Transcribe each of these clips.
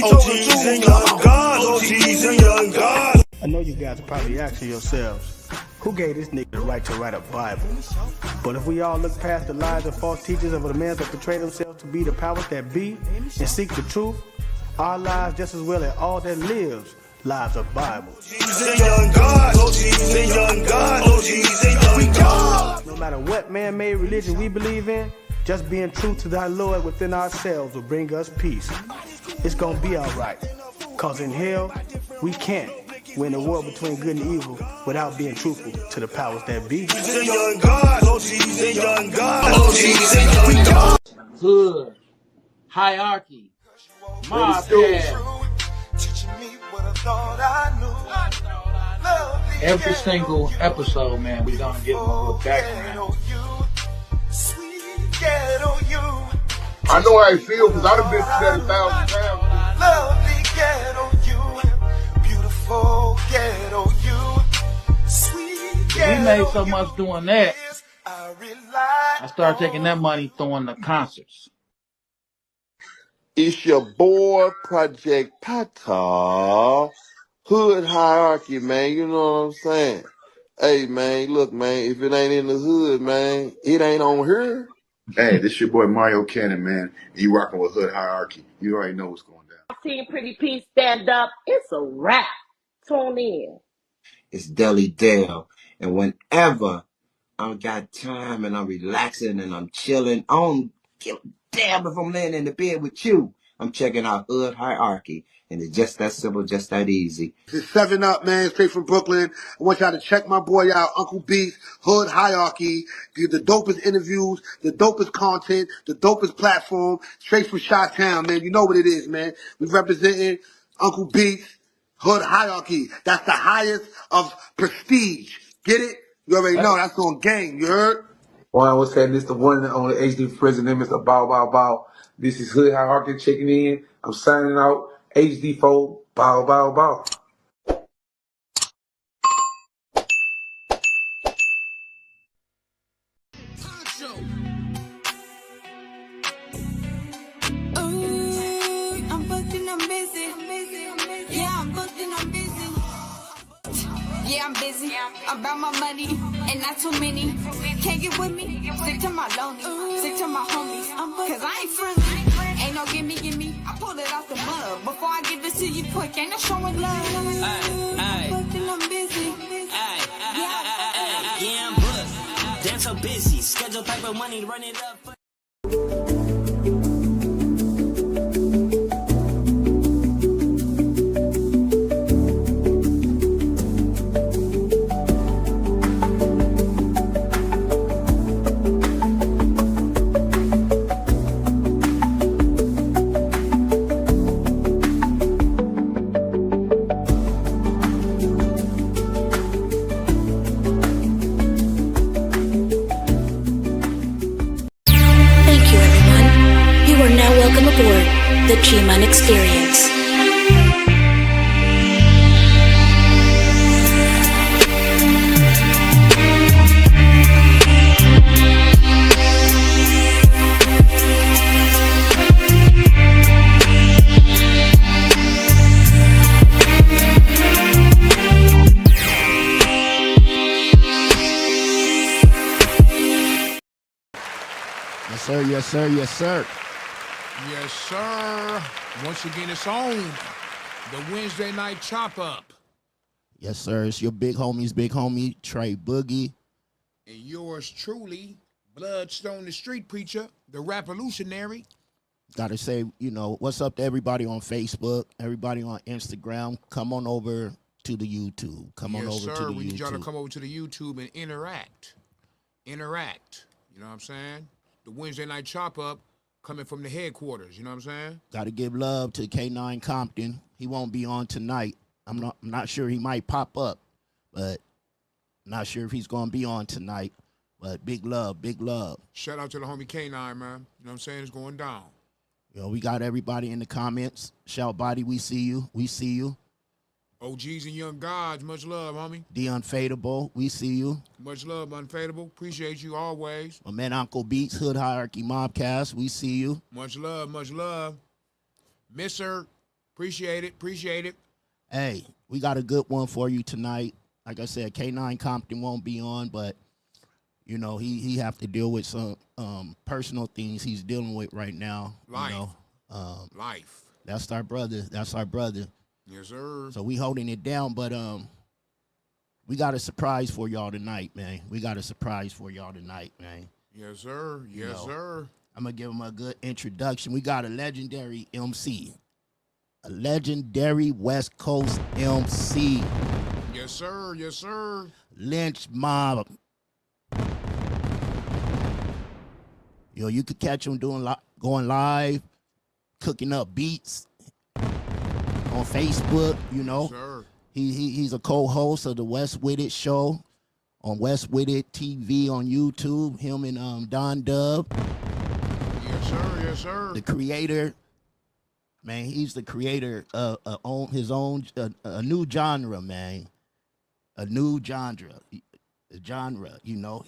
OGs and young gods, OGs and young gods. I know you guys are probably asking yourselves, who gave this nigga the right to write a Bible? But if we all look past the lies and false teachers of the men that portray themselves to be the powers that be and seek the truth, our lives just as well as all that lives, lives are Bible. OGs and young gods, OGs and young gods, OGs and young gods. No matter what man-made religion we believe in, just being true to thy Lord within ourselves will bring us peace. It's gonna be alright, cause in hell, we can't win the war between good and evil without being truthful to the powers that be. OGs and young gods, OGs and young gods, OGs and young gods. Hood, hierarchy, mob pad. Every single episode, man, we gonna get a little background. I know how I feel because I've been through that 1,000 times. Lovely ghetto you, beautiful ghetto you, sweet ghetto. We made so much doing that. I started taking that money throwing the concerts. It's your boy, Project Pata. Hood hierarchy, man. You know what I'm saying? Hey, man, look, man, if it ain't in the hood, man, it ain't on here. Hey, this your boy Mario Cannon, man. You rocking with Hood Hierarchy. You already know what's going down. Team Pretty P stand up. It's a wrap. Tune in. It's Deli Dale. And whenever I got time and I'm relaxing and I'm chilling, I don't give a damn if I'm laying in the bed with you. I'm checking out Hood Hierarchy. And it's just that simple, just that easy. It's 7 Up, man, straight from Brooklyn. I want y'all to check my boy out, Uncle Beats, Hood Hierarchy. Get the dopest interviews, the dopest content, the dopest platform, straight from Chi-Town, man. You know what it is, man. We representing Uncle Beats, Hood Hierarchy. That's the highest of prestige. Get it? You already know, that's on game, you heard? Well, I was saying this the one and only HD president, Mr. Bow Bow Bow. This is Hood Hierarchy checking in. I'm signing out. HD4, bow, bow, bow. I'm booked and I'm busy. Yeah, I'm booked and I'm busy. Yeah, I'm busy. I'm about my money and not too many. Can't get with me. Stick to my lonely. Stick to my homies. Cause I ain't friendly. Ain't no gimme. I pulled it off the mud. Before I give this to you quick, ain't no showing love. I'm booked and I'm busy. Yeah, I'm booked. Damn so busy. Schedule paper money to run it up. The G-Man Experience. Yes, sir. Yes, sir. Yes, sir. Yes, sir. Once again, it's on. The Wednesday night chop up. Yes, sir. It's your big homie, Trey Boogie. And yours truly, Bloodstone, the street preacher, the revolutionary. Gotta say, what's up to everybody on Facebook, everybody on Instagram. Come on over to the YouTube. Come on over to the YouTube. We need y'all to come over to the YouTube and interact. You know what I'm saying? The Wednesday night chop up. Coming from the headquarters, you know what I'm saying? Got to give love to K9 Compton. He won't be on tonight. I'm not sure, he might pop up, but not sure if he's going to be on tonight. But big love, big love. Shout out to the homie K9, man. You know what I'm saying? It's going down. We got everybody in the comments. Shout Body, we see you. We see you. OGs and young gods, much love, homie. The Unfadable, we see you. Much love, Unfadable. Appreciate you always. My man Uncle Beats, Hood Hierarchy Mobcast, we see you. Much love, much love. Mr. Appreciate it. Appreciate it. Hey, we got a good one for you tonight. Like I said, K9 Compton won't be on, but you know he have to deal with some personal things he's dealing with right now. Life. You know, life. That's our brother. That's our brother. Yes, sir. So we holding it down, but we got a surprise for y'all tonight, man. We got a surprise for y'all tonight, man. Yes, sir. Yes, sir. I'm gonna give him a good introduction. We got a legendary MC, a legendary West Coast MC. Yes, sir. Yes, sir. Lench Mob. Yo, you could catch him going live, cooking up beats on Facebook. You know, Yes, sir. He's a co-host of the West With It show on West With It TV on YouTube. Him and Don Dub. Yes, sir. Yes, sir. The creator, man, he's the creator of his own a new genre, man. A new genre, you know,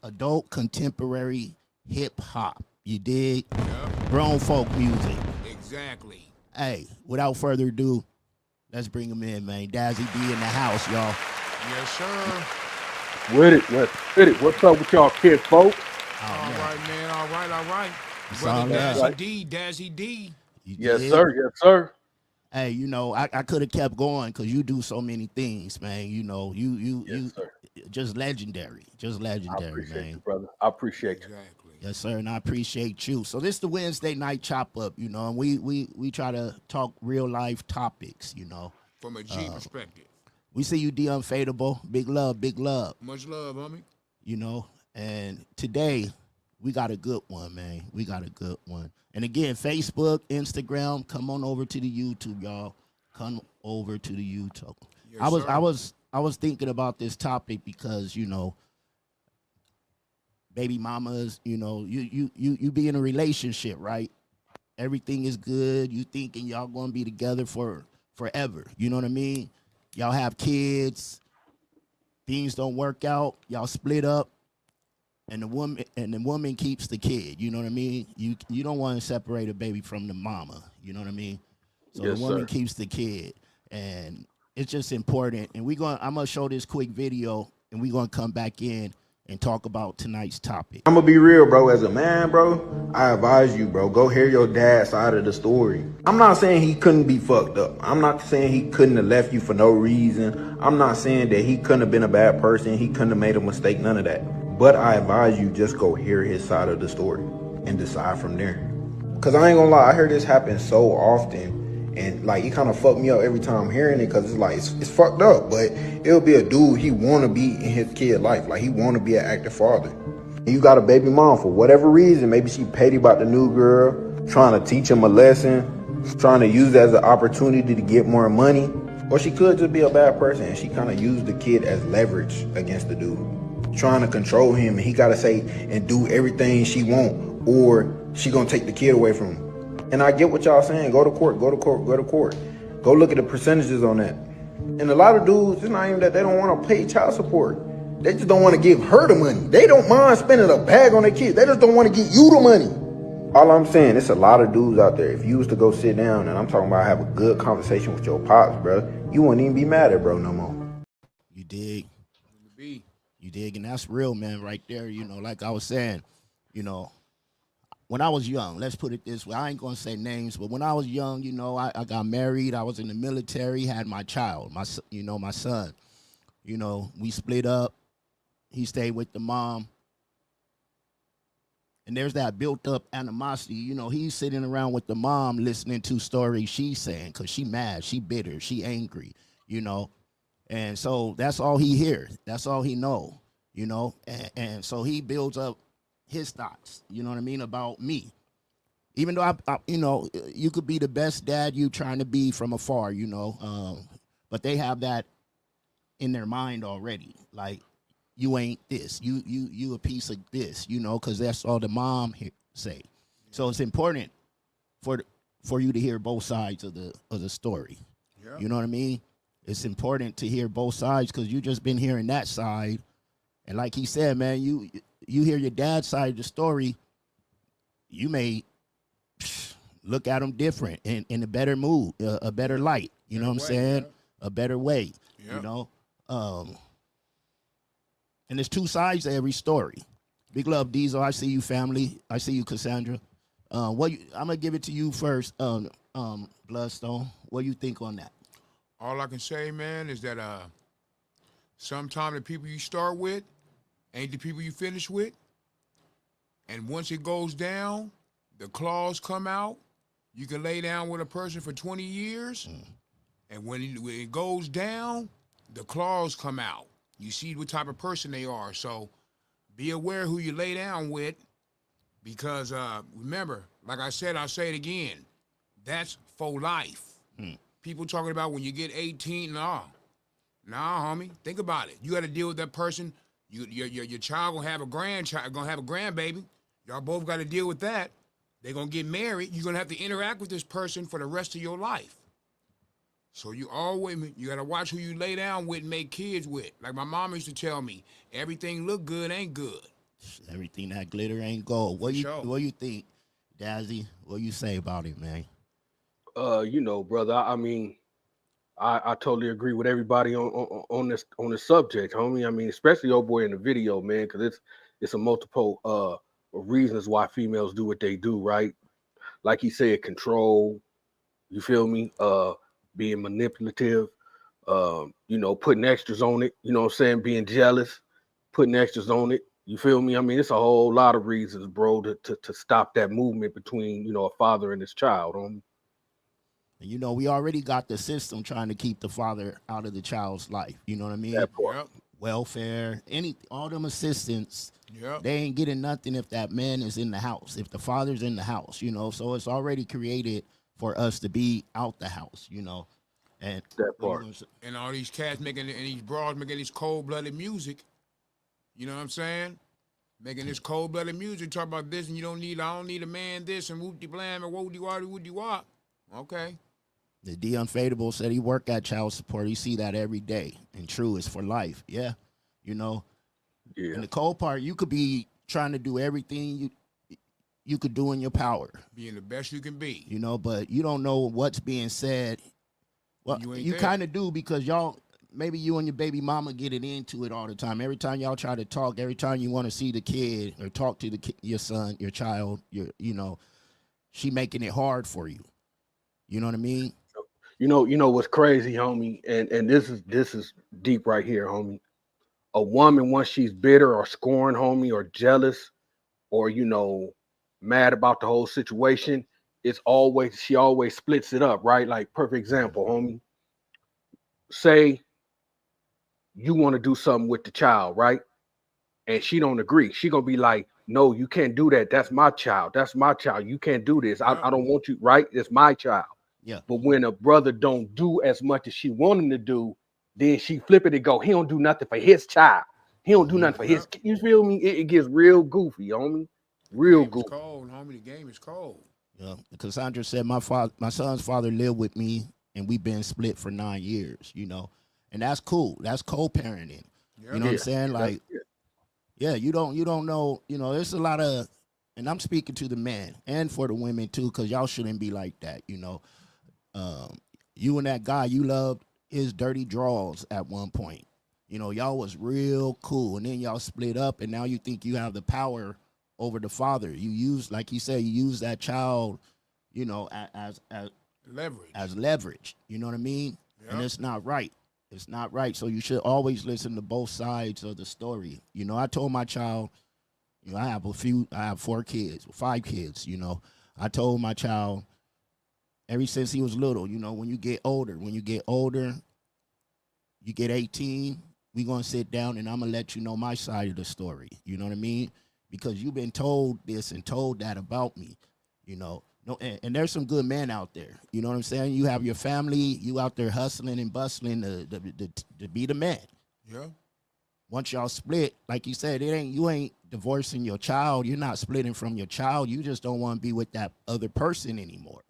adult contemporary hip hop. You dig? Yep. Grown folk music. Exactly. Hey, without further ado, let's bring him in, man. Dazzy D in the house, y'all. Yes, sir. With it, let's hit it. What's up with y'all, kid folk? All right, man. All right, all right. It's Brother all Dazzy right. D, Dazzy D. Yes, sir. Yes, sir. Hey, you know, I could have kept going because you do so many things, man. You know, you just legendary, I appreciate man. you, brother. I appreciate you. Exactly. Yes, sir, and I appreciate you. So this is the Wednesday night chop up, you know, and we try to talk real life topics, you know. From a G perspective. We see you, D Unfadable. Big love, big love. Much love, homie. You know, and today we got a good one, man. We got a good one. And again, Facebook, Instagram, come on over to the YouTube, y'all. Come over to the YouTube. Yes, I was thinking about this topic because, you know, baby mamas, you know, you be in a relationship, right? Everything is good. You thinking y'all gonna be together for forever. You know what I mean? Y'all have kids, things don't work out, y'all split up. And the woman keeps the kid. You know what I mean? You don't want to separate a baby from the mama. You know what I mean? So Yes, the woman sir. keeps the kid, and it's just important. And I'm gonna show this quick video, and we're gonna come back in and talk about tonight's topic. I'm gonna be real, bro. As a man, bro, I advise you, bro, go hear your dad's side of the story. I'm not saying he couldn't be fucked up. I'm not saying he couldn't have left you for no reason. I'm not saying that he couldn't have been a bad person. He couldn't have made a mistake. None of that. But I advise you just go hear his side of the story and decide from there. Cause I ain't gonna lie, I hear this happen so often, and like it kind of fucked me up every time I'm hearing it, cause it's like it's fucked up. But it'll be a dude he wanna be in his kid life, like he wanna be an active father. And you got a baby mom for whatever reason, maybe she petty about the new girl, trying to teach him a lesson, trying to use it as an opportunity to get more money, or she could just be a bad person and she kind of used the kid as leverage against the dude, trying to control him, and he gotta say and do everything she want, or she gonna take the kid away from him. And I get what y'all saying. Go to court, go to court, go to court. Go look at the percentages on that. And a lot of dudes, it's not even that they don't want to pay child support. They just don't want to give her the money. They don't mind spending a bag on their kids. They just don't want to give you the money. All I'm saying, it's a lot of dudes out there. If you was to go sit down, and I'm talking about have a good conversation with your pops, bro, you wouldn't even be mad at bro no more. You dig? You dig? And that's real, man, right there. You know, like I was saying, you know, when I was young, let's put it this way. I ain't going to say names, but when I was young, you know, I got married. I was in the military, had my child, my son. You know, we split up. He stayed with the mom. And there's that built-up animosity. You know, he's sitting around with the mom listening to stories she's saying because she mad, she bitter, she angry, you know. And so that's all he hears. That's all he know, you know. And so he builds up his thoughts, you know what I mean, about me. Even though, I you know, you could be the best dad you trying to be from afar, you know. But they have that in their mind already. Like, you ain't this. You a piece of this, you know, because that's all the mom say. So it's important for you to hear both sides of the story. Yeah. You know what I mean? It's important to hear both sides because you just been hearing that side. And like he said, man, you hear your dad's side of the story, you may look at them different in a better mood, a better light. You know what I'm saying? A better way. Yeah. You know, and there's two sides to every story. Big love, Diesel. I see you, family. I see you, Cassandra. I'm gonna give it to you first, Bloodstone. What do you think on that? All I can say, man, is that sometimes the people you start with ain't the people you finish with. And once it goes down, the claws come out. You can lay down with a person for 20 years, and when it goes down, the claws come out. You see what type of person they are. So be aware who you lay down with, because remember, like I said, I'll say it again, that's for life. People talking about when you get 18, nah, homie. Think about it. You got to deal with that person. Your child gonna have a grandchild, gonna have a grandbaby. Y'all both got to deal with that. They're gonna get married. You're gonna have to interact with this person for the rest of your life. So you gotta watch who you lay down with and make kids with. Like my mom used to tell me, everything look good ain't good. Everything that glitter ain't gold. What you think, Dazzy? What you say about it, man? You know, brother. I mean, I totally agree with everybody on this subject, homie. I mean, especially your boy in the video, man, because it's a multiple reasons why females do what they do, right? Like he said, control. You feel me? Being manipulative. You know, putting extras on it. You know what I'm saying? Being jealous, putting extras on it. You feel me? I mean, it's a whole lot of reasons, bro, to stop that movement between, you know, a father and his child, homie. You know, we already got the system trying to keep the father out of the child's life. You know what I mean? That part. Yep. Welfare, all them assistants. Yep. They ain't getting nothing if that man is in the house, if the father's in the house, you know. So it's already created for us to be out the house, you know. And that part. And all these cats making, and these broads making this cold-blooded music. You know what I'm saying? Making this cold-blooded music, talk about this, and I don't need a man this, and whoop-de-blam, and whoop-de-wop. Okay. The D Unfadable said he work at child support. He see that every day. And true, it's for life. Yeah. You know? Yeah. And the cold part, you could be trying to do everything you could do in your power. Being the best you can be. You know, but you don't know what's being said. Well, you kind of do, because maybe you and your baby mama get it into it all the time. Every time y'all try to talk, every time you want to see the kid or talk to your son, your child, you know, she making it hard for you. You know what I mean? You know what's crazy, homie, and this is deep right here, homie. A woman, once she's bitter or scorned, homie, or jealous, or you know, mad about the whole situation, she always splits it up, right? Like, perfect example, homie. Say you want to do something with the child, right? And she don't agree. She gonna be like, no, you can't do that. That's my child. That's my child. You can't do this. I don't want you, right? It's my child. Yeah. But when a brother don't do as much as she want him to do, then she flip it and go, he don't do nothing for his child. He don't do nothing for his. You feel me? It gets real goofy, homie. Real goofy. It's cold, homie. The game is cold. Yeah. Cassandra said my son's father lived with me, and we've been split for 9 years. You know, and that's cool. That's co-parenting. Yeah. You know what I'm saying? Like, yeah, you don't know. You know, there's a lot of, and I'm speaking to the men and for the women too, because y'all shouldn't be like that. You know. You and that guy, you loved his dirty draws at one point. You know, y'all was real cool, and then y'all split up, and now you think you have the power over the father. You use, like you said, you use that child, you know, as leverage. You know what I mean? Yep. And it's not right. It's not right. So you should always listen to both sides of the story. You know, I told my child, you know, I have 5 kids, you know. I told my child, ever since he was little, you know, when you get older, you get 18, we're going to sit down and I'm going to let you know my side of the story. You know what I mean? Because you've been told this and told that about me, you know. No, and there's some good men out there. You know what I'm saying? You have your family, you out there hustling and bustling to be the man. Yeah. Once y'all split, like you said, you ain't divorcing your child. You're not splitting from your child. You just don't want to be with that other person anymore.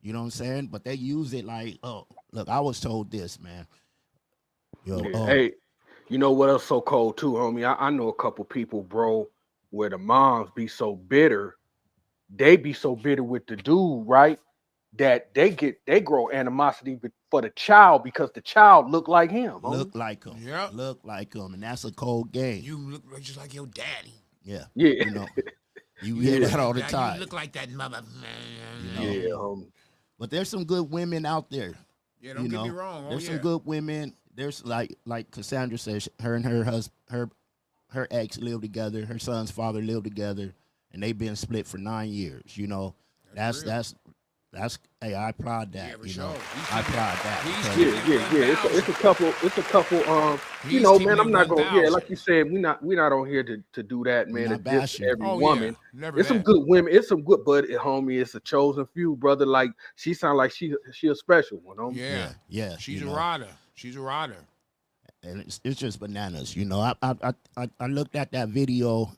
You know what I'm saying? But they use it like, oh, look, I was told this, man. Yo, Hey, you know what else so cold too, homie? I know a couple people, bro, where the moms be so bitter they be so bitter with the dude, right? That they grow animosity for the child because the child look like him. Look Homie. like him. Yep. Look like him. And that's a cold game. You look just like your daddy. Yeah. Yeah. You know, you hear that all the time. You look like that mother. You know? Yeah, homie. But there's some good women out there. Yeah, don't get me wrong. Oh, there's some good women. There's like Cassandra says, her and her husband, her ex live together. Her son's father live together, and they've been split for 9 years. You know, that's hey, I applaud that. Yeah, for you sure. know, I applaud that. Yeah. It's a couple. You know, man, I'm not gonna. Yeah, like you said, we not on here to do that, man. Not To diss bashing. every Oh, woman. yeah. Never It's some that. good women. It's some good, but homie, it's a chosen few, brother. Like she sound like she a special one, homie. Yeah. She's a rider. She's a rider. And it's just bananas. You know, I looked at that video,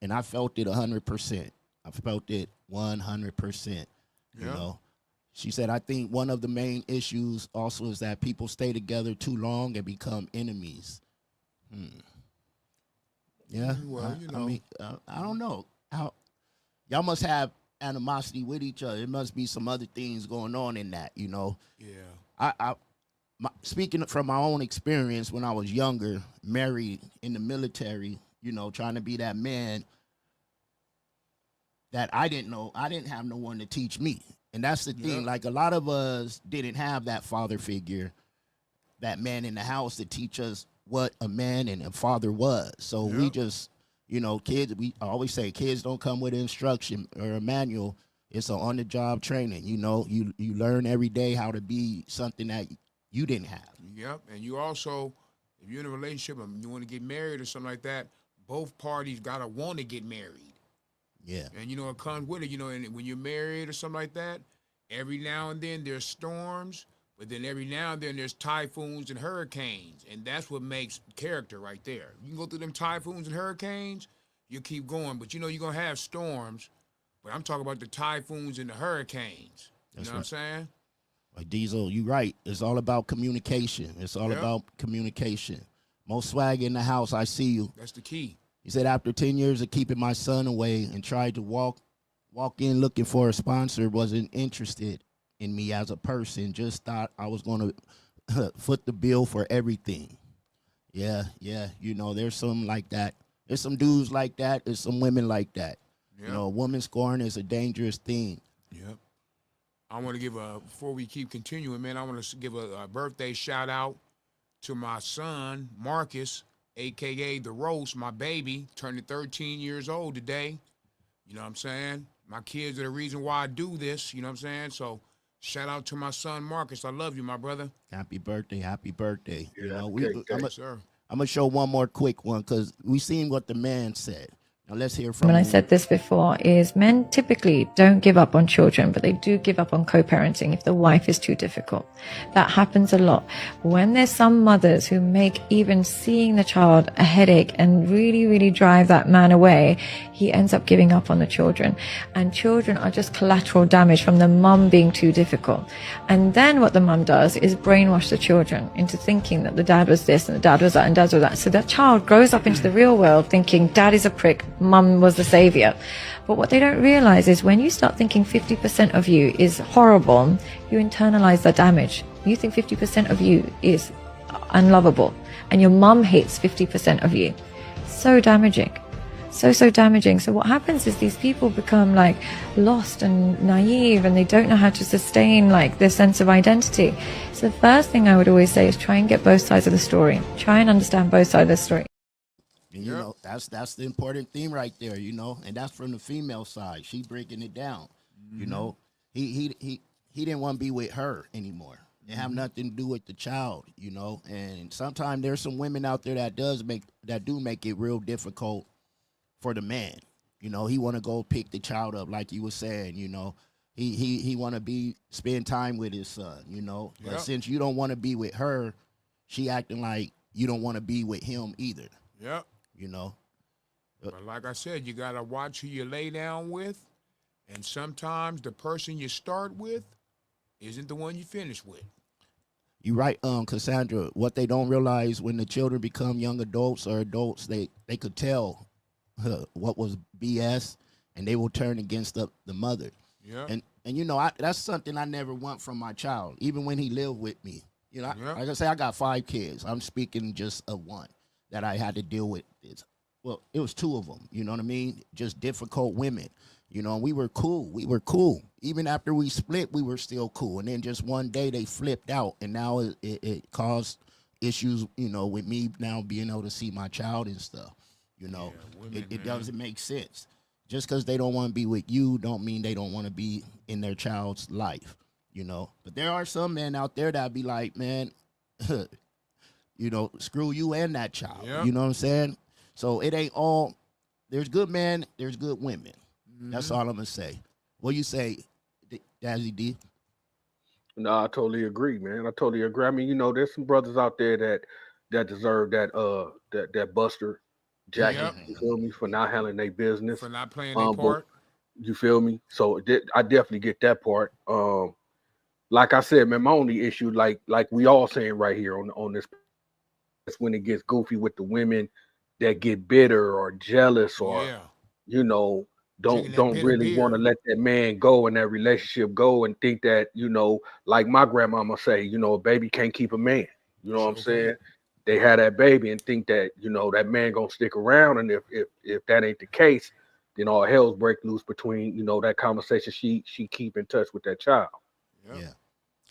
and I felt it 100%. I felt it 100%. You know, she said, I think one of the main issues also is that people stay together too long and become enemies. Yeah. Well, I mean, I don't know how y'all must have animosity with each other. There must be some other things going on in that, you know. Yeah. Speaking from my own experience when I was younger, married in the military, you know, trying to be that man that I didn't know. I didn't have no one to teach me. And that's the thing. Like a lot of us didn't have that father figure, that man in the house to teach us what a man and a father was. So we just, you know, kids, I always say kids don't come with an instruction or a manual. It's an on-the-job training. You know, you learn every day how to be something that you didn't have. Yep. And you also, if you're in a relationship and you want to get married or something like that, both parties got to want to get married. Yeah. And, you know, it comes with it, you know, and when you're married or something like that, every now and then there's storms, but then every now and then there's typhoons and hurricanes. And that's what makes character right there. You can go through them typhoons and hurricanes, you keep going, but you know you're going to have storms. But I'm talking about the typhoons and the hurricanes. You know what I'm saying? Like Diesel, you're right. It's all about communication. It's all about communication. Most swag in the house, I see you. That's the key. He said, after 10 years of keeping my son away and tried to walk in looking for a sponsor, wasn't interested in me as a person, just thought I was going to foot the bill for everything. Yeah. You know, there's some like that. There's some dudes like that. There's some women like that. You know, a woman scorn is a dangerous thing. Yep. I want to give before we keep continuing, man, I want to give a birthday shout out to my son, Marcus, a.k.a. The Roast, my baby, turning 13 years old today. You know what I'm saying? My kids are the reason why I do this, you know what I'm saying? So shout out to my son, Marcus. I love you, my brother. Happy birthday. Yeah, You know, I'm going to show one more quick one because we seen what the man said. Now let's hear from I said this before, is men typically don't give up on children, but they do give up on co-parenting if the wife is too difficult. That happens a lot. When there's some mothers who make even seeing the child a headache and really, really drive that man away, he ends up giving up on the children. And children are just collateral damage from the mum being too difficult. And then what the mum does is brainwash the children into thinking that the dad was this and the dad was that and dad was that. So that child grows up into the real world thinking dad is a prick, mum was the savior. But what they don't realize is when you start thinking 50% of you is horrible, you internalize the damage. You think 50% of you is unlovable and your mum hates 50% of you. So damaging. So damaging. So what happens is these people become like lost and naive and they don't know how to sustain like their sense of identity. So the first thing I would always say is try and get both sides of the story. Try and understand both sides of the story. And you know, that's the important theme right there, you know, and that's from the female side. She breaking it down. You know, he didn't want to be with her anymore. It have nothing to do with the child, you know. And sometimes there's some women out there that do make it real difficult for the man. You know, he want to go pick the child up, like you were saying. You know, he want to spend time with his son. You know, but since you don't want to be with her, she acting like you don't want to be with him either. Yep. You know, but like I said, you gotta watch who you lay down with, and sometimes the person you start with isn't the one you finish with. You're right, Cassandra. What they don't realize when the children become young adults or adults, they could tell what was BS and they will turn against the mother. Yeah. And you know, that's something I never want from my child, even when he lived with me. You know, like I say, I got 5 kids. I'm speaking just of one that I had to deal with. Well, it was 2 of them. You know what I mean? Just difficult women. You know, we were cool. We were cool. Even after we split, we were still cool. And then just one day they flipped out, and now it caused issues, you know, with me now being able to see my child and stuff. You know, it doesn't make sense. Just because they don't want to be with you don't mean they don't want to be in their child's life, you know. But there are some men out there that be like, man, you know, screw you and that child. Yep. You know what I'm saying? So it ain't all, there's good men, there's good women. That's all I'm going to say. What you say, Dazzy D? No, I totally agree, man. I totally agree. I mean, you know, there's some brothers out there that deserve that Buster jacket. You feel me? For not handling their business, for not playing their part. You feel me? So I definitely get that part. Like I said, man, my only issue, like we all saying right here on this, is when it gets goofy with the women that get bitter or jealous or you know don't really want to let that man go and that relationship go and think that, you know, like my grandmama say, you know, a baby can't keep a man. You know what I'm saying? They had that baby and think that, you know, that man gonna stick around, and if that ain't the case, then all hell's break loose between, you know, that conversation she keep in touch with that child. Yeah.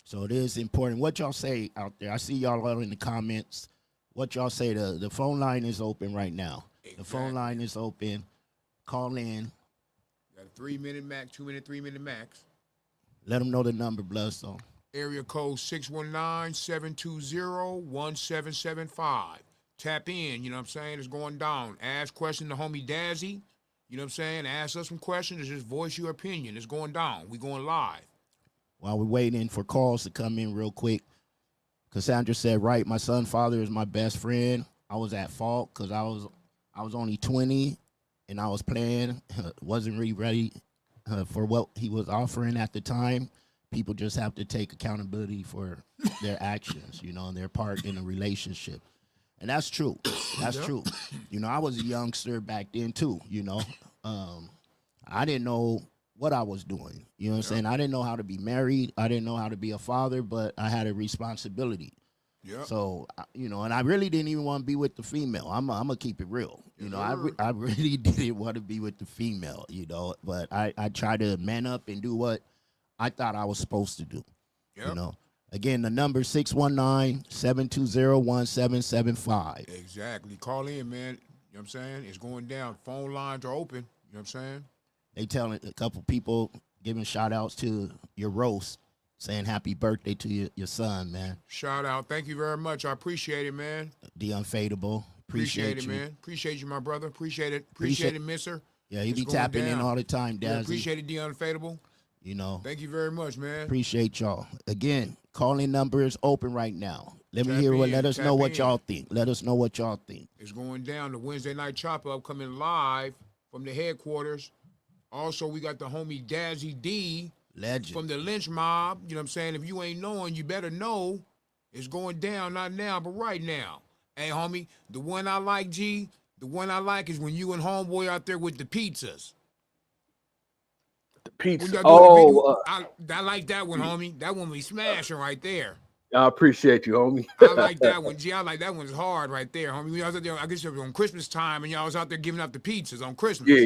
So it is important. What y'all say out there? I see y'all out in the comments. What y'all say? The phone line is open right now. The phone line is open. Call in. Got a 3-minute max, 2-minute, 3-minute max. Let them know the number, Bloodstone. Area code 619-720-1775. Tap in, you know what I'm saying? It's going down. Ask question to homie Dazzy. You know what I'm saying? Ask us some questions and just voice your opinion. It's going down. We going live. While we're waiting for calls to come in real quick, Cassandra said, right, my son's father is my best friend. I was at fault because I was only 20 and I was playing, wasn't really ready for what he was offering at the time. People just have to take accountability for their actions, you know, and their part in a relationship. And that's true. That's true. You know, I was a youngster back then too, you know. I didn't know what I was doing. You know what I'm saying? I didn't know how to be married. I didn't know how to be a father, but I had a responsibility. So, you know, and I really didn't even want to be with the female. I'm going to keep it real. You know, I really didn't want to be with the female, you know, but I tried to man up and do what I thought I was supposed to do. You know, again, the number 619-720-1775. Exactly. Call in, man. You know what I'm saying? It's going down. Phone lines are open. You know what I'm saying? They telling a couple people giving shout outs to your roast, saying happy birthday to your son, man. Shout out. Thank you very much. I appreciate it, man. The Unfadable. Appreciate it, you. Man. Appreciate you, my brother. Appreciate it. Appreciate it, mister. Yeah, he be tapping in all the time, Dazzy. Yeah, appreciate it, the Unfadable. You know. Thank you very much, man. Appreciate y'all. Again, calling number is open right now. Let us know what y'all think. Let us know what y'all think. It's going down. The Wednesday night chop up coming live from the headquarters. Also, we got the homie Dazzy D. Legend. From the Lench mob. You know what I'm saying? If you ain't knowing, you better know. It's going down, not now, but right now. Hey, homie, the one I like, G, the one I like is when you and homeboy out there with the pizzas. The pizza. I like that one, homie. That one be smashing right there. I appreciate you, homie. I like that one, G. I like that one's hard right there, homie. We was out there, I guess it was on Christmas time, and y'all was out there giving out the pizzas on Christmas. Yeah,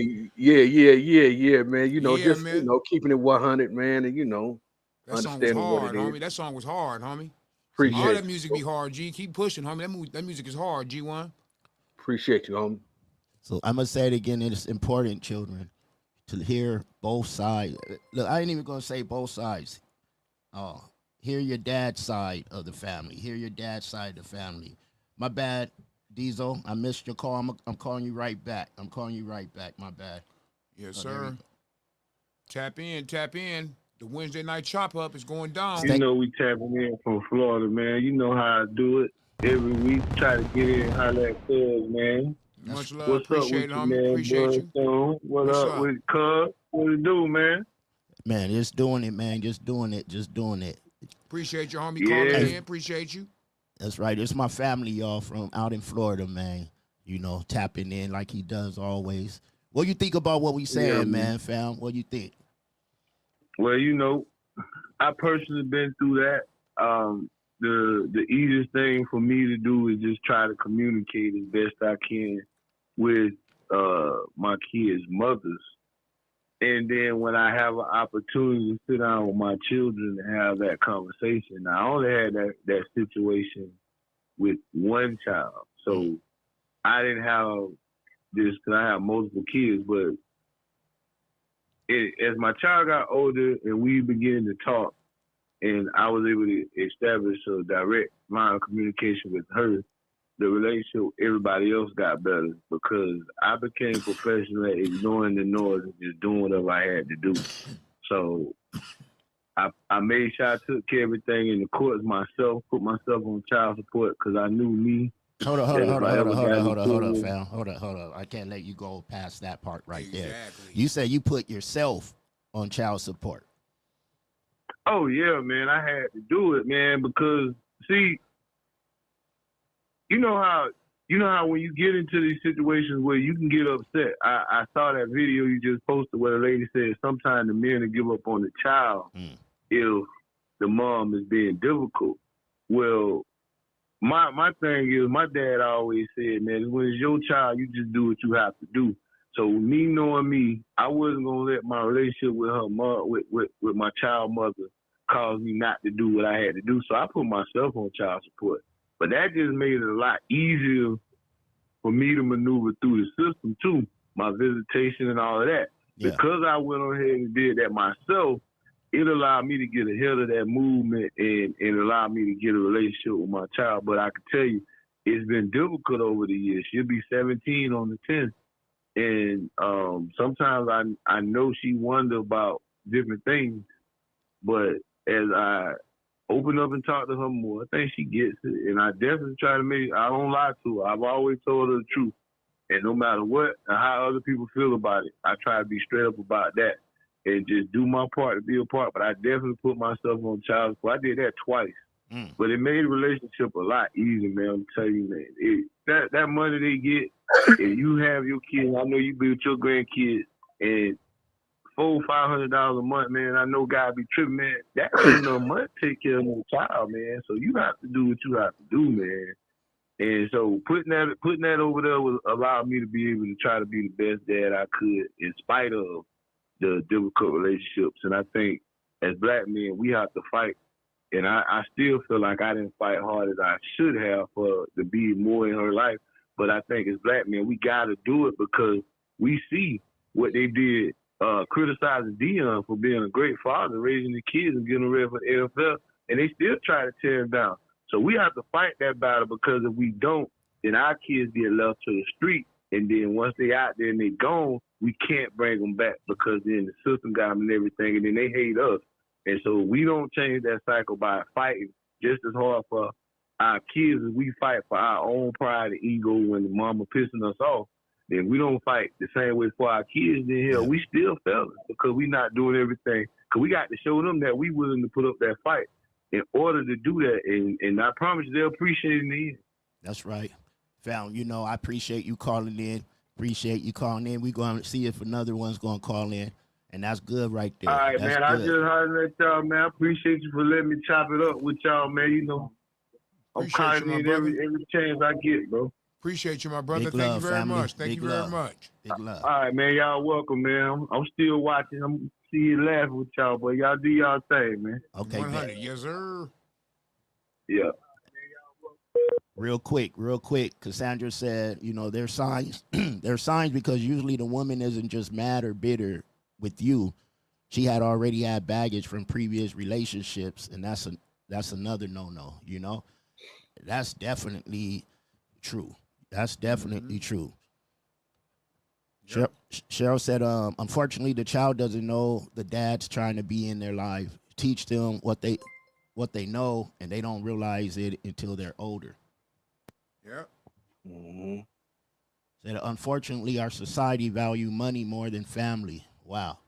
man. You know, man. You know, keeping it 100, man, and you know, that song was hard, homie. That song was hard, homie. Appreciate all that music be hard, G. Keep pushing, homie. That music is hard, G1. Appreciate you, homie. So I'm gonna say it again. It's important, children, to hear both sides. Look, I ain't even gonna say both sides. Hear your dad's side of the family. Hear your dad's side of the family. My bad, Diesel. I missed your call. I'm calling you right back. My bad. Yes, sir. Tap in. The Wednesday night chop up is going down. You know we tapping in from Florida, man. You know how I do it. Every week, try to get in, holler at Cuz, man. Much love. What's Appreciate up with it, homie. Man, Appreciate you. What's up with Cuz? What it do, man? Man, just doing it, man. Just doing it. Appreciate you, homie. Calling in. Appreciate you. That's right. It's my family, y'all, from out in Florida, man. You know, tapping in like he does always. What you think about what we saying, Yeah, man, fam? What you think? Well, I personally been through that. The easiest thing for me to do is just try to communicate as best I can with my kids' mothers. And then when I have an opportunity to sit down with my children and have that conversation, I only had that situation with one child. So I didn't have this because I have multiple kids. But as my child got older and we began to talk, and I was able to establish a direct line of communication with her, the relationship with everybody else got better because I became professional at ignoring the noise and just doing whatever I had to do. So I made sure I took care of everything in the courts myself, put myself on child support because I knew me. Hold up, fam. Hold up. I can't let you go past that part right there. You said you put yourself on child support. Oh yeah, man, I had to do it, man, because see, you know how when you get into these situations where you can get upset. I saw that video you just posted where the lady said sometimes the men will give up on the child if the mom is being difficult. Well, my thing is, my dad always said, man, when it's your child, you just do what you have to do. So me knowing me, I wasn't gonna let my relationship with her mom, with my child mother, cause me not to do what I had to do. So I put myself on child support. But that just made it a lot easier for me to maneuver through the system too, my visitation and all of that. Yeah. Because I went on ahead and did that myself, it allowed me to get ahead of that movement and allowed me to get a relationship with my child. But I can tell you, it's been difficult over the years. She'll be 17 on the 10th. And sometimes I know she wonder about different things, but as I open up and talk to her more, I think she gets it. And I definitely try to I don't lie to her. I've always told her the truth. And no matter what or how other people feel about it, I try to be straight up about that and just do my part to be a part. But I definitely put myself on child support. I did that twice. But it made the relationship a lot easier, man. I'm telling you, man. That money they get, if you have your kids, I know you be with your grandkids, and $400-500 a month, man. I know God be tripping, man. That ain't enough money to take care of no child, man. So you have to do what you have to do, man. And so putting that over there was allowed me to be able to try to be the best dad I could in spite of the difficult relationships. And I think as black men, we have to fight. And I still feel like I didn't fight hard as I should have to be more in her life. But I think as black men, we got to do it because we see what they did, criticizing Dion for being a great father, raising the kids and getting ready for the NFL, and they still try to tear him down. So we have to fight that battle because if we don't, then our kids get left to the street. And then once they out there and they gone, we can't bring them back because then the system got them and everything, and then they hate us. And so we don't change that cycle by fighting just as hard for our kids as we fight for our own pride and ego when the mama pissing us off. Then we don't fight the same way for our kids. Then hell, we still fellas because we not doing everything. Because we got to show them that we willing to put up that fight in order to do that. And I promise you they'll appreciate it in the end. That's right. Fam, I appreciate you calling in. Appreciate you calling in. We're going to see if another one's going to call in. And that's good right there. All right, that's man. Good. I just heard at y'all, man. I appreciate you for letting me chop it up with y'all, man. I'm calling in every chance I get, bro. Appreciate you, my brother. Big Thank love, you very family. much. Thank Big you very love. much. Big love. All right, man. Y'all welcome, man. I'm still watching. I'm see you laughing with y'all, but y'all do y'all thing, man. Okay, 100. Yes, sir. Yeah. Real quick, Cassandra said, there's signs. There's signs because usually the woman isn't just mad or bitter with you. She had already had baggage from previous relationships, and that's another no-no, That's definitely true. That's definitely true. Yep. Cheryl said, unfortunately, the child doesn't know the dad's trying to be in their life. Teach them what they know, and they don't realize it until they're older. Yep. Mm-hmm. Said, unfortunately, our society value money more than family. Wow.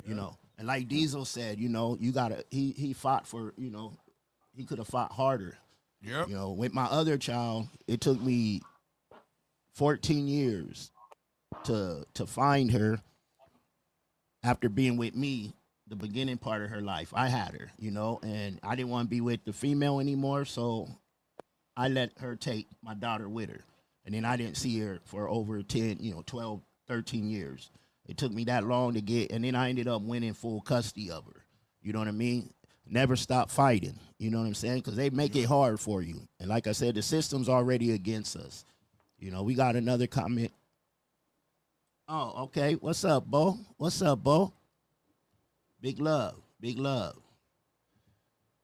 And like Diesel said, you gotta. He fought for. He could have fought harder. Yep. With my other child, it took me 14 years to find her after being with me the beginning part of her life. I had her, and I didn't want to be with the female anymore, so I let her take my daughter with her. And then I didn't see her for over 10, 12, 13 years. It took me that long to get, and then I ended up winning full custody of her. You know what I mean? Never stop fighting. You know what I'm saying? Because they make it hard for you. And like I said, the system's already against us. We got another comment. Oh, okay. What's up, Bo? What's up, Bo? Big love. Big love.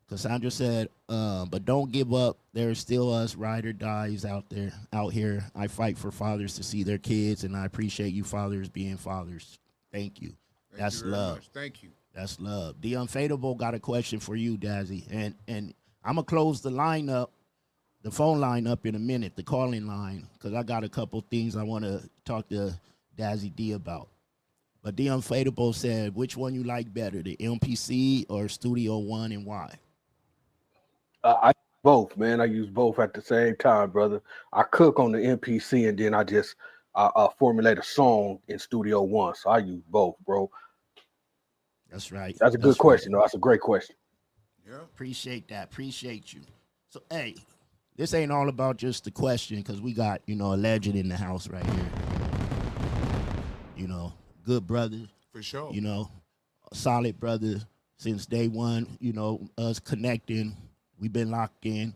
Cassandra said, but don't give up. There's still us ride or dies out here. I fight for fathers to see their kids, and I appreciate you fathers being fathers. Thank you. That's love. Much. Thank you. That's love. The Unfadable got a question for you, Dazzy. And I'm going to close the phone line up in a minute, the calling line, because I got a couple things I want to talk to Dazzy D about. But The Unfadable said, which one you like better, the MPC or Studio One, and why? I both, man. I use both at the same time, brother. I cook on the MPC and then I just formulate a song in Studio One. So I use both, bro. That's right. That's a good question, though. That's a great question. Yeah. Appreciate that. Appreciate you. So, hey, this ain't all about just the question, because we got, a legend in the house right here. Good brother. For sure. A solid brother since day one, us connecting. We've been locked in,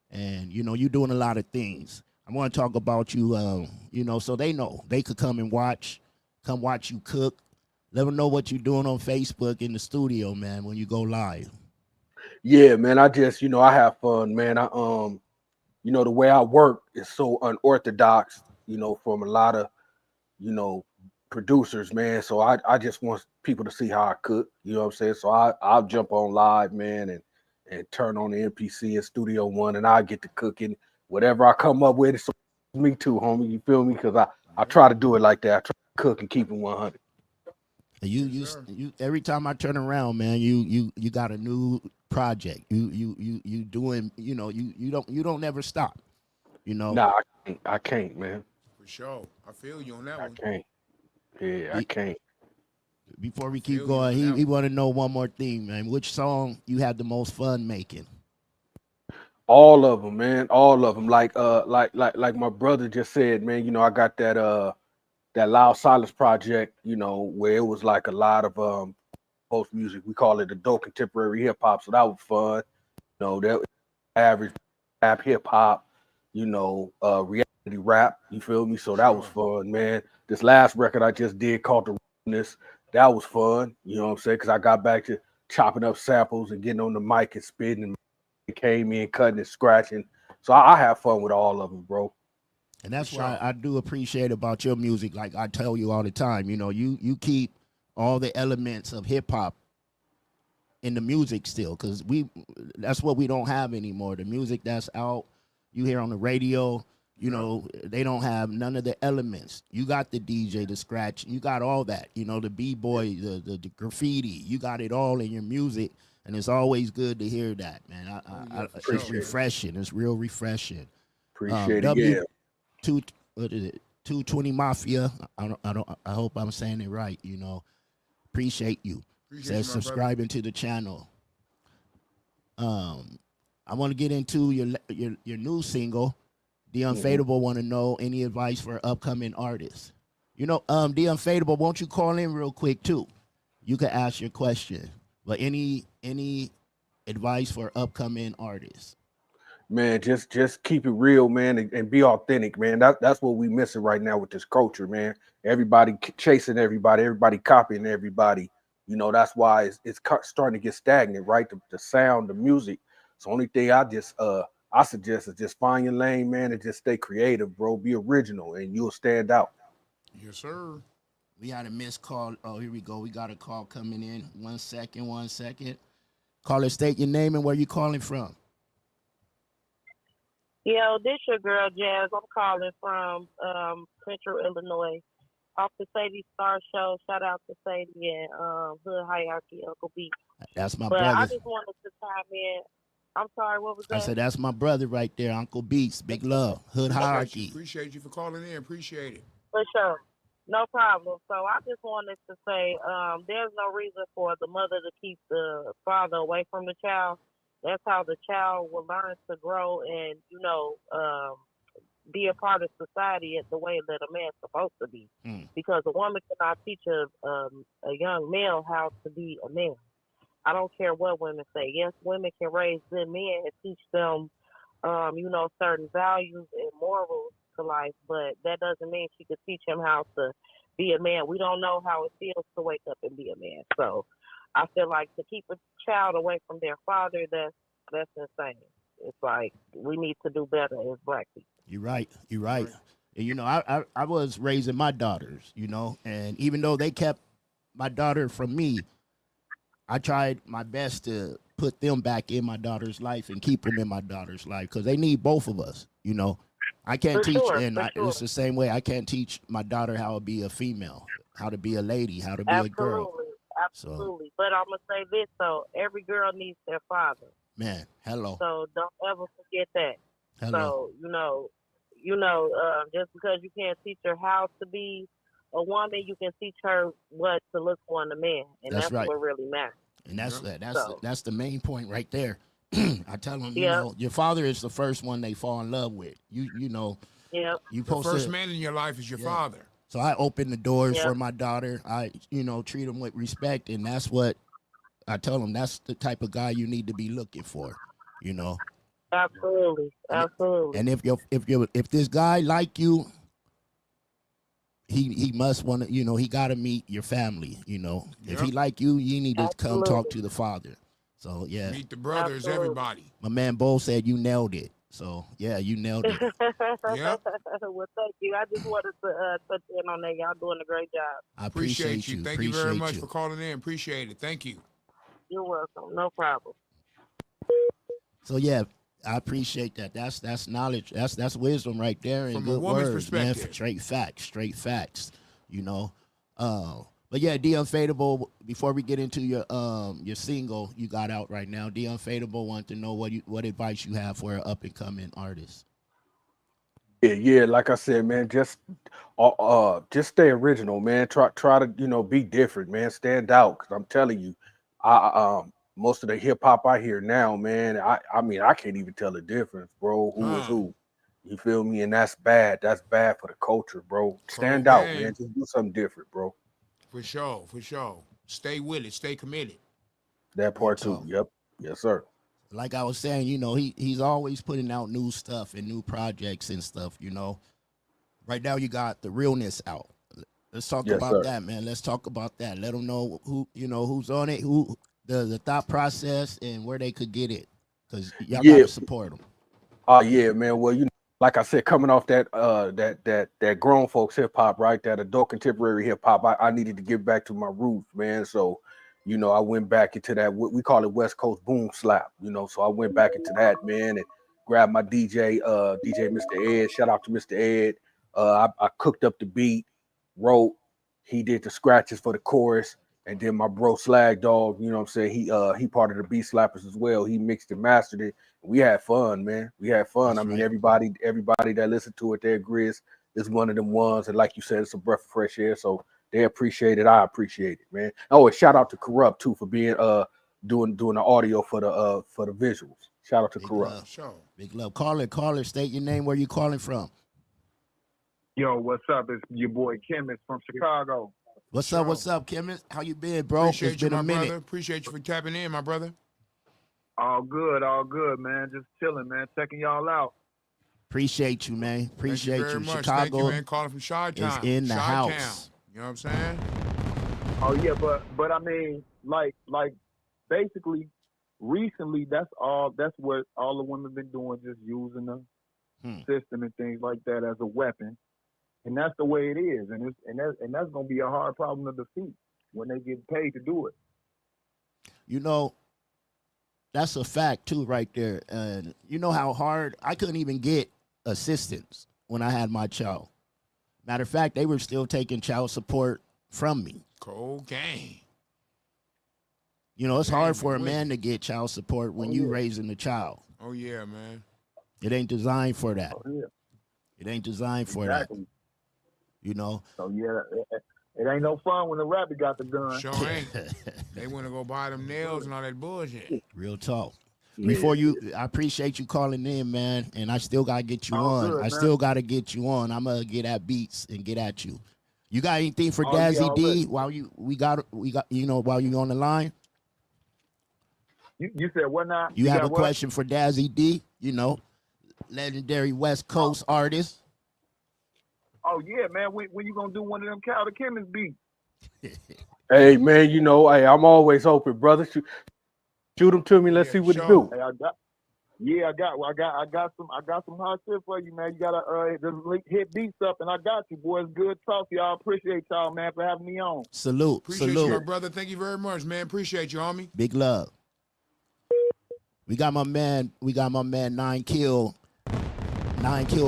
and you're doing a lot of things. I want to talk about you, so they know they could come watch you cook. Let them know what you're doing on Facebook in the studio, man, when you go live. Yeah, man. I just, I have fun, man. The way I work is so unorthodox, from a lot of, producers, man. So I just want people to see how I cook. You know what I'm saying? So I'll jump on live, man, and turn on the MPC in Studio One, and I get to cooking whatever I come up with. It's me too, homie. You feel me? Because I try to do it like that. I try to cook and keep it 100. You every time I turn around, man, you got a new project. You doing, you don't never stop. Nah, I can't, man. For sure. I feel you on that one. I can't. Yeah, I can't. Before we keep going, he want to know one more thing, man. Which song you had the most fun making? All of them, man. All of them. Like my brother just said, man. I got that Loud Silence project. Where it was like a lot of post music. We call it adult contemporary hip hop. So that was fun. That average rap hip hop. Reality rap. You feel me? So that was fun, man. This last record I just did called The Realness, that was fun. You know what I'm saying? Because I got back to chopping up samples and getting on the mic and spitting, and it came in cutting and scratching. So I have fun with all of them, bro. And that's why I do appreciate about your music. Like I tell you all the time, you keep all the elements of hip hop in the music still, because that's what we don't have anymore. The music that's out, you hear on the radio, they don't have none of the elements. You got the DJ, the scratch, you got all that, the B-boy, the graffiti, you got it all in your music, and it's always good to hear that, man. It's refreshing. It's real refreshing. Appreciate it. Yeah. 220 Mafia. I hope I'm saying it right. Appreciate you. Says subscribing to the channel. I want to get into your new single. The Unfadable want to know any advice for upcoming artists. The Unfadable, won't you call in real quick too? You can ask your question. But any advice for upcoming artists? Man, just keep it real, man, and be authentic, man. That's what we missing right now with this culture, man. Everybody chasing everybody copying everybody. That's why it's starting to get stagnant, right? The sound, the music. So only thing I suggest is just find your lane, man, and just stay creative, bro. Be original, and you'll stand out. Yes, sir. We had a missed call. Oh, here we go. We got a call coming in. 1 second. Caller, state your name and where you calling from. Yo, this your girl Jazz. I'm calling from Central Illinois, off the Sadie Star Show. Shout out to Sadie and Hood Hierarchy, Uncle B. That's my brother. brother. I just wanted to chime in. I'm sorry, what was that? I said that's my brother right there, Uncle Beats. Big love, Hood Hierarchy. Appreciate you for calling in. Appreciate it. For sure. No problem. So I just wanted to say, there's no reason for the mother to keep the father away from the child. That's how the child will learn to grow and, be a part of society the way that a man's supposed to be. Because a woman cannot teach a young male how to be a man. I don't care what women say. Yes, women can raise good men and teach them, certain values and morals to life, but that doesn't mean she could teach him how to be a man. We don't know how it feels to wake up and be a man. So I feel like to keep a child away from their father, that's insane. It's like we need to do better as black people. You're right. You're right. And, I was raising my daughters, and even though they kept my daughter from me, I tried my best to put them back in my daughter's life and keep them in my daughter's life because they need both of us, I can't teach, it's the same way. I can't teach my daughter how to be a female, how to be a lady, how to be a girl. Absolutely. So, but I'm going to say this, though. Every girl needs their father. Man, hello. So don't ever forget that. Hello. So, just because you can't teach her how to be a woman, you can teach her what to look for in a man. And that's right. What really matters. And that's the main point right there. I tell them, your father is the first one they fall in love with. You the first man in your life is your father. So I open the doors for my daughter. I, treat them with respect, and that's what I tell them. That's the type of guy you need to be looking for, Absolutely. And if this guy like you, he must want to, he got to meet your family, If he like you, you need to come talk to the father. So, yeah. Meet the brothers, everybody. My man Bo said you nailed it. So, yeah, you nailed it. Yep. Well, thank you. I just wanted to touch in on that. Y'all doing a great job. I appreciate you. Thank you very much for calling in. Appreciate it. Thank you. You're welcome. No problem. So, yeah, I appreciate that. That's knowledge. That's wisdom right there and from good a woman's words, man. perspective. Straight facts, But yeah, The Unfadable, before we get into your single you got out right now, The Unfadable want to know what advice you have for an up and coming artist. Yeah, like I said, man, just stay original, man. Try to, be different, man. Stand out, because I'm telling you, most of the hip hop I hear now, man, I mean, I can't even tell the difference, bro. Who is who? You feel me? And that's bad. That's bad for the culture, bro. Stand out, man. Just do something different, bro. For sure. Stay with it. Stay committed. That part too. Yep. Yes, sir. Like I was saying, he's always putting out new stuff and new projects and stuff, Right now you got The Realness out. Let's talk about that, man. Let's talk about that. Let them know who, who's on it, who the thought process and where they could get it. Because y'all got to support them. Yeah, man. Well, like I said, coming off that grown folks hip hop, right? That adult contemporary hip hop, I needed to get back to my roots, man. So, I went back into that, we call it West Coast boom slap, so I went back into that, man, and grabbed my DJ Mr. Ed. Shout out to Mr. Ed. I cooked up the beat, wrote, he did the scratches for the chorus, and then my bro Slag Dog, he part of the Beat Slappers as well. He mixed and mastered it. We had fun, man. We had fun. That's right. Everybody that listened to it, their Grizz is one of them ones, and like you said, it's a breath of fresh air. So they appreciate it. I appreciate it, man. Oh, and shout out to Corrupt too for being doing the audio for the visuals. Shout out to Corrupt. Sure. Big love. Caller, state your name. Where you calling from? Yo, what's up? It's your boy Chemist from Chicago. What's up, Chemist? How you been, bro? Appreciate it's been a minute. Brother. Appreciate you for tapping in, my brother. All good, man. Just chilling, man. Checking y'all out. Appreciate you, man. Appreciate you. Very much. Chicago. Thank you, man. Calling from Chi-Town. Is in the house. You know what I'm saying? Oh yeah, but I mean, like basically, recently that's what all the women been doing, just using the system and things like that as a weapon. And that's the way it is, and that's gonna be a hard problem to defeat when they get paid to do it. That's a fact too, right there. And you know how hard I couldn't even get assistance when I had my child. Matter of fact, they were still taking child support from me. Cold game. It's hard for a man to get child support when you raising a child. Oh yeah, man. It ain't designed for that. Oh, yeah. It ain't designed for that. You know. So yeah, it ain't no fun when the rapper got the gun. Sure ain't. They want to go buy them nails and all that bullshit. Real talk. Yeah. Before I appreciate you calling in, man, and I still gotta get you All on. good, I man. still gotta get you on. I'm gonna get at beats and get at you. You got anything for Oh, yeah, Dazzy D already. while we got while you on the line? You said what now? You have got a what? question for Dazzy D? Legendary West Coast artist. Oh yeah, man. When you gonna do one of them Calder Kimmons beats? Hey man, hey, I'm always open, brother. Shoot them to me. Let's see what he do. Hey, I got some hot shit for you, man. You gotta just hit beats up, and I got you, boys. Good talk, y'all. Appreciate y'all, man, for having me on. Salute. Appreciate you, my brother. Thank you very much, man. Appreciate you, homie. Big love. We got my man 9 Kill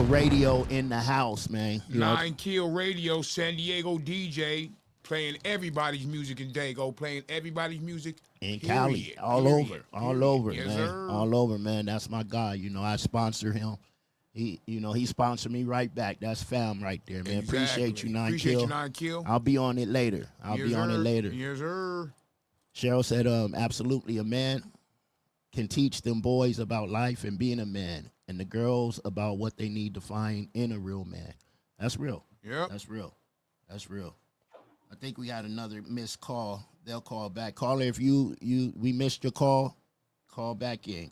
Radio in the house, man. 9 Kill Radio, San Diego DJ, playing everybody's music in Dago, playing everybody's music in Cali, all over, yes, man, sir. all over, man. That's my guy. I sponsor him. He sponsored me right back. That's fam right there, man. Exactly. Appreciate you, 9 Appreciate Kill. you, 9 Kill. I'll be on it later. Yes, sir. Cheryl said, absolutely, a man can teach them boys about life and being a man, and the girls about what they need to find in a real man. That's real. Yep. That's real. I think we had another missed call. They'll call back. Caller, if we missed your call, call back in.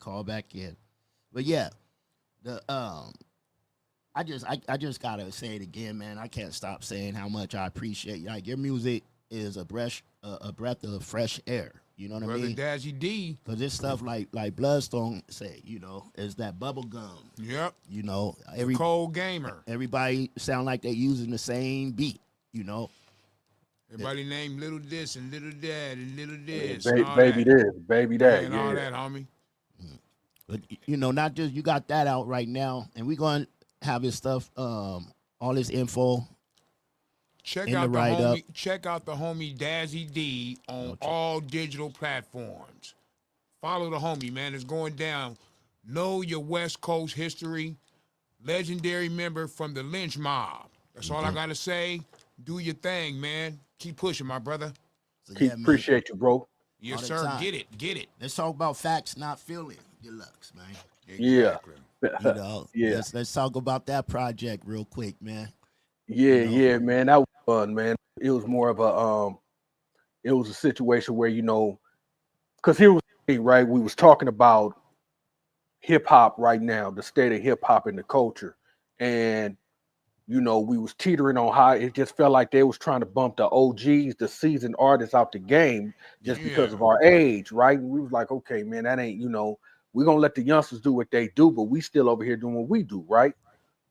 But yeah, I just gotta say it again, man. I can't stop saying how much I appreciate you. Like, your music is a breath of fresh air. You know what I mean? Brother Dazzy D. Because this stuff like Bloodstone say, is that bubble gum. Yep. Every cold gamer. Everybody sound like they using the same beat. Everybody named Little This and Little That and Little This. Baby this, baby that. And all that, homie. But, not just you got that out right now, and we're going to have his stuff, all his info. Check in out the write-up. Check out the homie Dazzy D on all digital platforms. Follow the homie, man. It's going down. Know your West Coast history. Legendary member from the Lench mob. That's all I got to say. Do your thing, man. Keep pushing, my brother. Appreciate you, bro. Yes, sir. Get it. Let's talk about facts, not feeling. Deluxe, man. Exactly. Yeah. Let's talk about that project real quick, man. Yeah, man. That was fun, man. It was more of a situation where, because here was the thing, right? We was talking about hip hop right now, the state of hip hop and the culture. And, we was teetering on how it just felt like they was trying to bump the OGs, the seasoned artists out the game just because of our age, right? And we was like, okay, man, that ain't, we're going to let the youngsters do what they do, but we still over here doing what we do, right?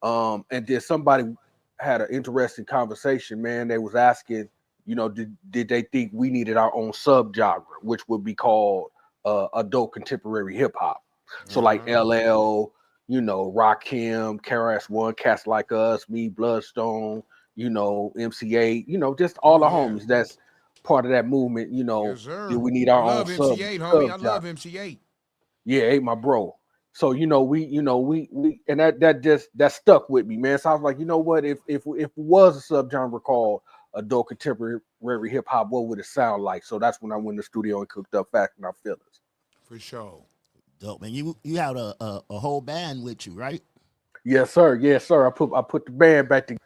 And then somebody had an interesting conversation, man. They was asking, did they think we needed our own subgenre, which would be called adult contemporary hip hop. So like LL, Rakim, KRS-One, cats like us, me, Bloodstone, MC8, just all the homies that's part of that movement. Yes, sir. We need our I love own MC8, homie. I love MC8. Yeah, ain't my bro. So we and that stuck with me, man. So I was like, you know what? If it was a subgenre called adult contemporary hip hop, what would it sound like? So that's when I went in the studio and cooked up Facts and Our Feelings. For sure. Dope, man. You had a whole band with you, right? Yes, sir. I put the band back together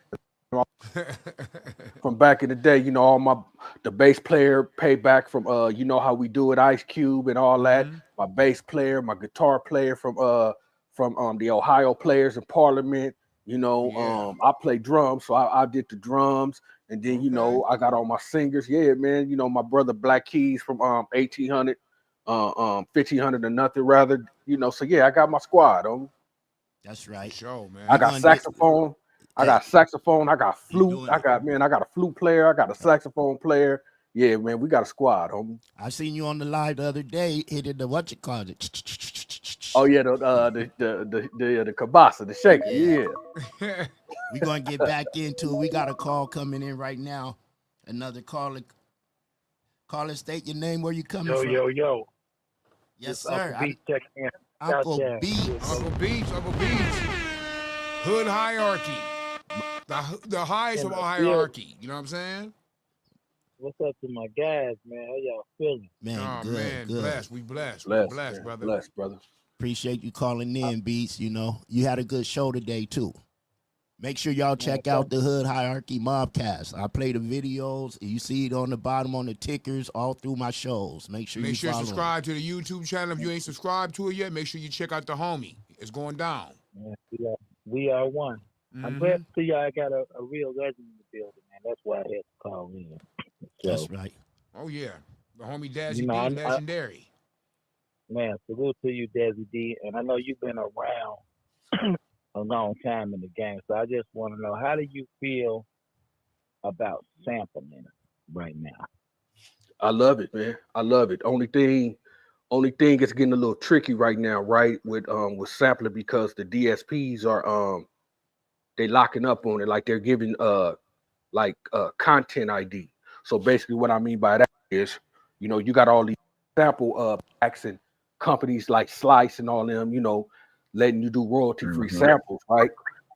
from back in the day. All the bass player payback from how we do it, Ice Cube and all that. My bass player, my guitar player from the Ohio Players in Parliament. I play drums, so I did the drums, and then I got all my singers. Yeah, man. My brother Black Keys from 1800. 1500 or nothing rather, so yeah, I got my squad on. That's right. Sure, man. I got saxophone, I got flute, I got a flute player, I got a saxophone player. Yeah, man, we got a squad, homie. I seen you on the live the other day hitting the what you call it. Oh yeah, the kabasa, the shaker. Yeah. We're gonna get back into it. We got a call coming in right now. Another caller. Caller, state your name, where you coming from. Yo. Yes, it's sir. Uncle Beats checking in. Uncle Beats. Uncle Beats. Hood hierarchy. The highest in of all the field. hierarchy. You know what I'm saying? What's up to my guys, man? How y'all feeling? Man, Oh good, man, good. blessed. We blessed. Bless, We blessed, man. brother. Bless, brother. Appreciate you calling in, Beats. You know, you had a good show today, too. Make sure y'all Man, check out the Hood Hierarchy Mobcast. I play the videos. You see it on the bottom on the tickers all through my shows. Make sure you follow. Subscribe to the YouTube channel. If you ain't subscribed to it yet, make sure you check out the homie. It's going down. Man, we are one. I'm glad to see y'all got a real legend in the building, man. That's why I had to call in. So, that's right. Oh yeah, the homie Dazzy you know, D, legendary. Man, salute to you, Dazzy D. And I know you've been around a long time in the game, so I just want to know, how do you feel about sampling it right now? I love it, man. I love it. Only thing is getting a little tricky right now, right? With sampling, because the DSPs are they locking up on it, like they're giving content ID. So basically what I mean by that is, you know, you got all these sample packs and companies like Slice and all them, you know, letting you do royalty-free samples, right?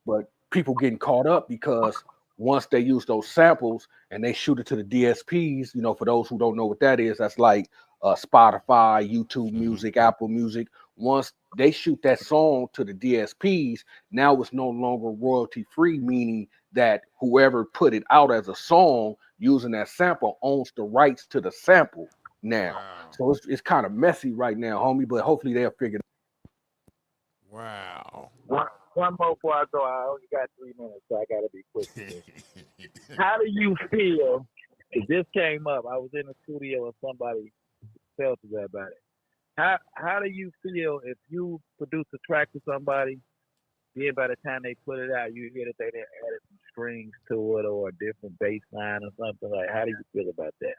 But people getting caught up because once they use those samples and they shoot it to the DSPs, you know, for those who don't know what that is, that's like Spotify, YouTube Music, Apple Music. Once they shoot that song to the DSPs, now it's no longer royalty-free, meaning that whoever put it out as a song using that sample owns the rights to the sample now. Wow. So it's kind of messy right now, homie, but hopefully they'll figure it out. Wow. One more before I go. I only got 3 minutes, so I got to be quick. How do you feel? This came up. I was in the studio and somebody felt about it. How do you feel if you produce a track to somebody, then by the time they put it out, you hear that they added some strings to it or a different bass line or something? Like, how do you feel about that?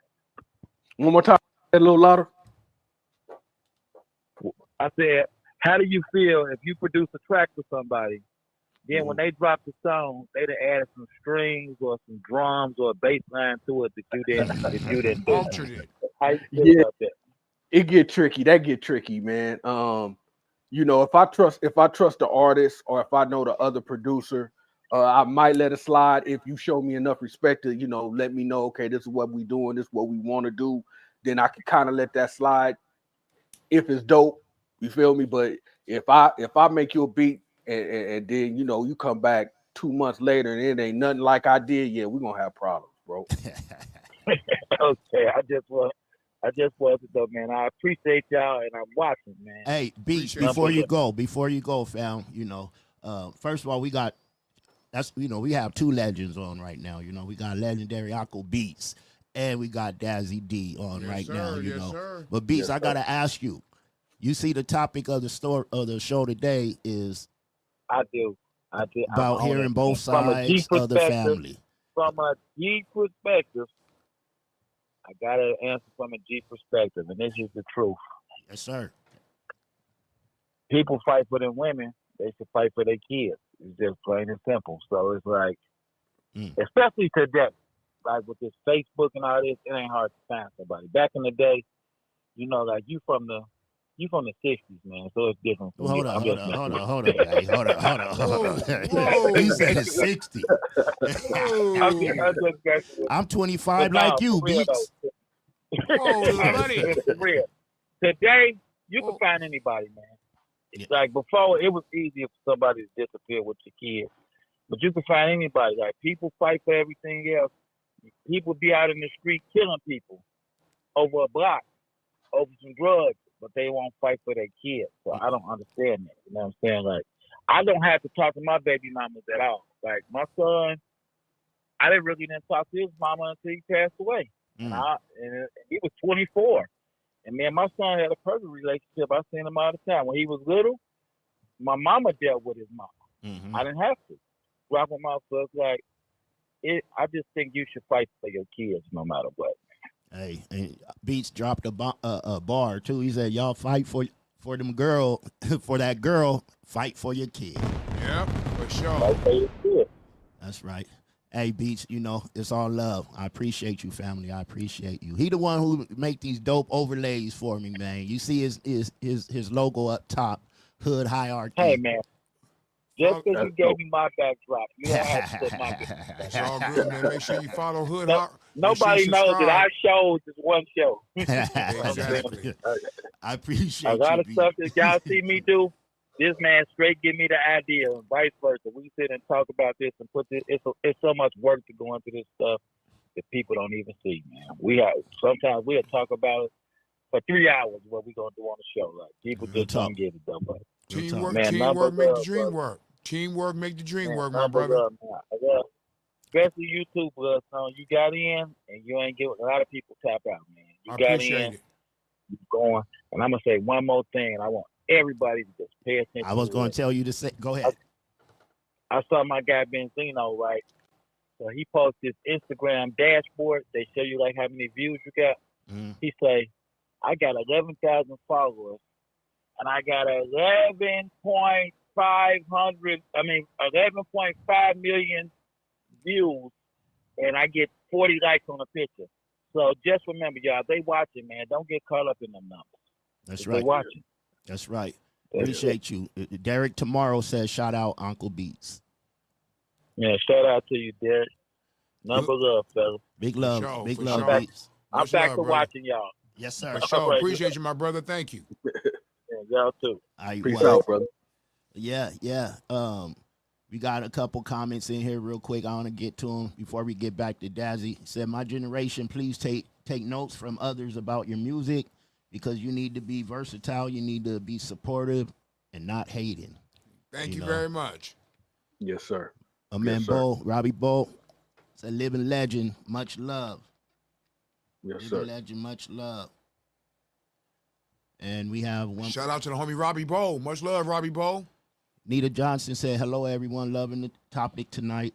One more time, a little louder. I said, how do you feel if you produce a track for somebody, then when they drop the song, they'd added some strings or some drums or a bass line to it that you didn't do? How you feel about that? It get tricky. That get tricky, man. You know, if I trust the artist, or if I know the other producer, I might let it slide. If you show me enough respect to, you know, let me know, okay, this is what we doing, this is what we want to do, then I can kind of let that slide if it's dope. You feel me? But if I make you a beat and then, you know, you come back 2 months later and it ain't nothing like I did, yeah, we're gonna have problems, bro. Okay, I just wanted to, man. I appreciate y'all, and I'm watching, man. Hey, Beats, before you go, fam, you know, first of all, we have 2 legends on right now. You know, we got legendary Uncle Beats, and we got Dazzy D on now. You know, sir. But Beats, I gotta ask you. You see, the topic of the show today is I do. about hearing both sides of the family. From a G perspective, I gotta answer from a G perspective, and this is the truth. Yes, sir. People fight for them women; they should fight for their kids. It's just plain and simple. So it's like, especially today, like with this Facebook and all this, it ain't hard to find somebody. Back in the day, you know, like you from the 60s, man, so it's different. Hold on, guy. Hold on. He said 60. I'm 25 like you, Beats. Today, you can find anybody, man. It's like before, it was easier for somebody to disappear with your kids. But you can find anybody. Like, people fight for everything else. People be out in the street killing people over a block, over some drugs, but they won't fight for their kids. So I don't understand that. You know what I'm saying? Like, I don't have to talk to my baby mamas at all. Like, my son, I didn't talk to his mama until he passed away. And he was 24. And me and my son had a perfect relationship. I seen him all the time. When he was little, my mama dealt with his mama. I didn't have to. Rock with my son. Like, I just think you should fight for your kids no matter what. Hey, and Beats dropped a bar too. He said, "Y'all fight for them girl, for that girl. Fight for your kid." Yeah, for sure. Fight for your kid. That's right. Hey, Beats, you know, it's all love. I appreciate you, family. I appreciate you. He the one who make these dope overlays for me, man. You see his logo up top, Hood Hierarchy. Hey, man. Just because That's you gave dope. me my backdrop, you don't have to put my business It's back. all good, man. Make sure you follow Hood. No, Make sure you nobody knows that subscribe. our show is one show. Exactly. I A appreciate lot you, of B. stuff that y'all see me do, this man straight give me the idea, and vice versa. We sit and talk about this and put this. It's so much work to go into this stuff that people don't even see, man. Sometimes we'll talk about it for 3 hours. What we gonna do on the show? Like people Real just talk. don't get it done. But Teamwork, man, teamwork number make the love, dream brother. work. Teamwork make the dream Man, work, my number brother. love, man. I love, especially you too, Bloodstone. You got in, and you ain't give a lot of people tap out, man. You I got appreciate in, it. you going, and I'm gonna say one more thing, and I want everybody to just pay attention. I was to going it. to tell you to say, go ahead. I saw my guy Benzino, right? So he posted this Instagram dashboard. They show you like how many views you got. He say, I got 11,000 followers, and I got 11.5 million views, and I get 40 likes on a picture. So just remember, y'all, they watching, man. Don't get caught up in them numbers. That's They right. watching. That's right. Appreciate you. Derek Tomorrow says, shout out Uncle Beats. Yeah, shout out to you, Derek. Number love, fella. Big love. sure, Big for love, sure. Beats. I'm Much back love, to brother. watching y'all. Yes, sir. For sure. All right, Appreciate you, my brother. Thank you. yeah, y'all too. Peace out, brother. Yeah. We got a couple comments in here real quick. I want to get to them before we get back to Dazzy. He said, my generation, please take notes from others about your music because you need to be versatile. You need to be supportive and not hating. Thank you know? very much. Yes, sir. My man Bo, Robbie Bo, it's a living legend. Much love. Yes, living sir. legend, much love. And we have one. Shout out to the homie Robbie Bow. Much love, Robbie Bow. Nita Johnson said, hello, everyone. Loving the topic tonight.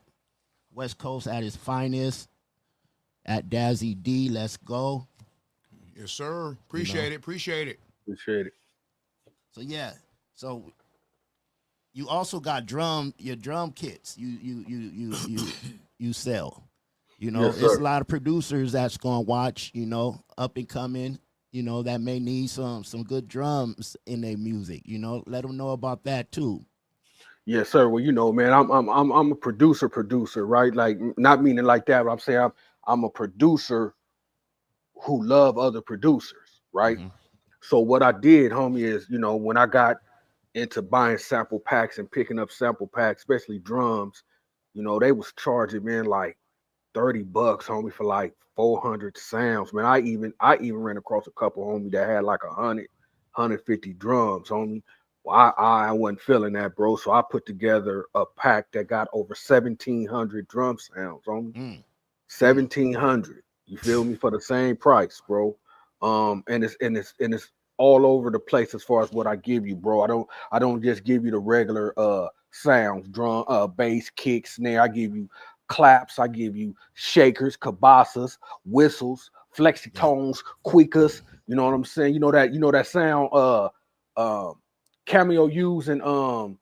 West Coast at its finest. At Dazzy D, let's go. Yes, sir. Appreciate it. Appreciate it. Appreciate it. So, yeah. So, you also got your drum kits you sell. You know, Yes, it's sir. a lot of producers that's going to watch, up and coming, that may need some good drums in their music, let them know about that too. Yes, sir. Well, man, I'm a producer, right? Like, not meaning like that, but I'm saying I'm a producer who love other producers, right? So what I did, homie, is, when I got into buying sample packs and picking up sample packs, especially drums, they was charging, man, like $30, homie, for like 400 sounds, man. I even ran across a couple, homie, that had like 150 drums, homie. Well, I wasn't feeling that, bro. So I put together a pack that got over 1,700 drum sounds, homie. 1,700. You feel me? For the same price, bro. And it's all over the place as far as what I give you, bro. I don't just give you the regular sounds, drum, bass, kick, snare. I give you claps, I give you shakers, kabasas, whistles, flexitones, quickers. You know what I'm saying? You know that sound Cameo using boom.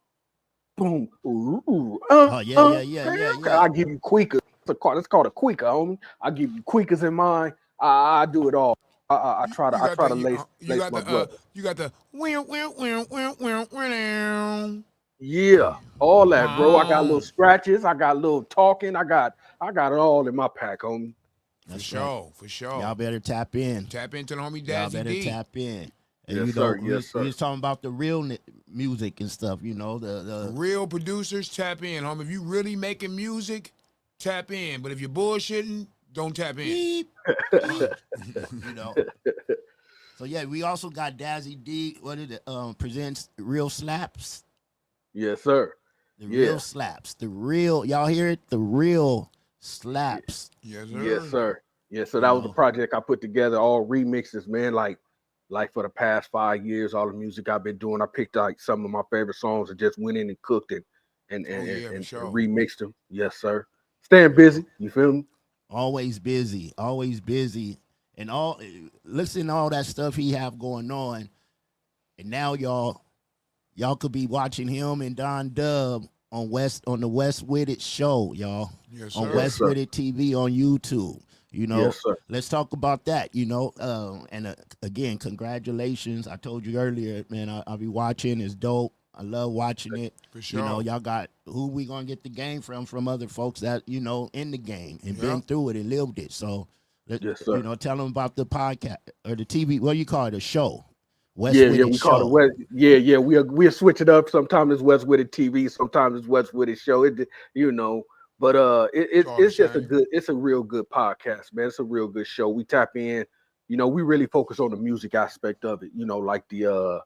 Yeah. I give you quickers. It's called a quicker, homie. I give you quickers in mine. I do it all. I try to lace my brother. You got the Yeah, all that, bro. I got little scratches. I got little talking. I got it all in my pack, homie. For sure. Y'all better tap in. Tap into the homie Dazzy Y'all better D. tap in. And Yes, sir. Yes, sir. We was talking about the real music and stuff, the real producers, tap in, homie. If you really making music, tap in. But if you're bullshitting, don't tap in. So yeah, we also got Dazzy D. What is it? Presents Real Slaps. Yes, sir. The real slaps. The real. Y'all hear it? The real slaps. Yes, sir. Yes, sir. Yeah. So that was the project I put together. All remixes, man. Like for the past 5 years, all the music I've been doing, I picked like some of my favorite songs and just went in and cooked it and remixed them. Yes, sir. Staying busy. You feel me? Always busy. Always busy. And listen to all that stuff he have going on. And now y'all could be watching him and Don Dub on the West With It show, y'all. Yes, on sir. West With It TV on YouTube. Yes, sir. Let's talk about that, and again, congratulations. I told you earlier, man, I'll be watching. It's dope. I love watching it. For sure. You know, y'all got who we gonna get the game from other folks that, you know, in the game and been through it and lived it. So, Yes, sir. you know, tell them about the podcast or the TV. What do you call it? A show. We call it West. Yeah. We'll switch it up. Sometimes it's West With It TV. Sometimes it's West With It show. It, you know, but it's just it's a real good podcast, man. It's a real good show. We tap in. You know, we really focus on the music aspect of it. You know, like the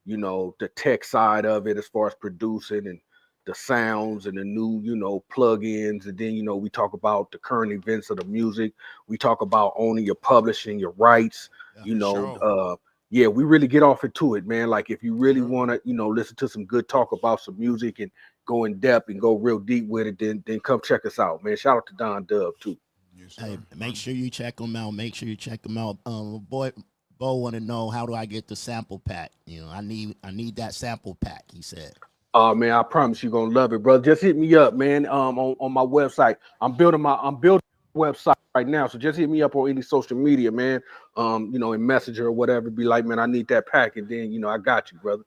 you know, the tech side of it as far as producing and the sounds and the new, you know, plugins. And then, you know, we talk about the current events of the music. We talk about owning your publishing, your rights, you know, yeah, we really get off into it, man. Like if you really want to, you know, listen to some good talk about some music and go in depth and go real deep with it, then come check us out, man. Shout out to Don Dub too. Hey, make sure you check them out. Make sure you check them out. Bo want to know, how do I get the sample pack? You know, I need that sample pack. He said. Oh man, I promise you're gonna love it, brother. Just hit me up, man. On my website. I'm building a website right now, so just hit me up on any social media, man. You know, in Messenger or whatever. Be like, man, I need that pack, and then you know, I got you, brother.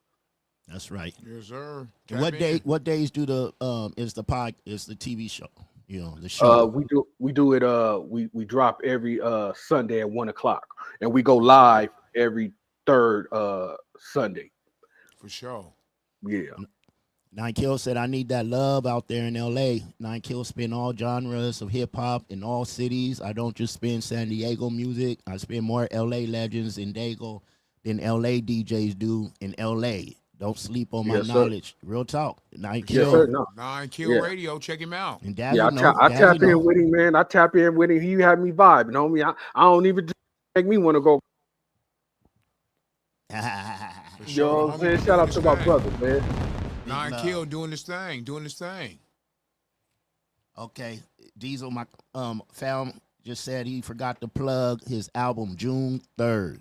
That's right. Yes, sir. What days do the is the TV show? You know, the show. We do it. We drop every Sunday at 1:00, and we go live every third Sunday. For sure. Yeah. 9 Kill said, I need that love out there in LA. 9 Kill spin all genres of hip hop in all cities. I don't just spin San Diego music. I spin more LA legends in Dago than LA DJs do in LA. Don't sleep on my knowledge. Real talk. 9 Kill. Yes, sir, no. 9 Kill Radio. Check him out. And Dazzle I tap in with him, man. I tap in with him. He had me vibing, homie. I don't even make me want to go. You know what I'm saying? Shout out to my brother, man. 9 Kill doing this thing. Okay. Diesel, my fam just said he forgot to plug his album June 3rd.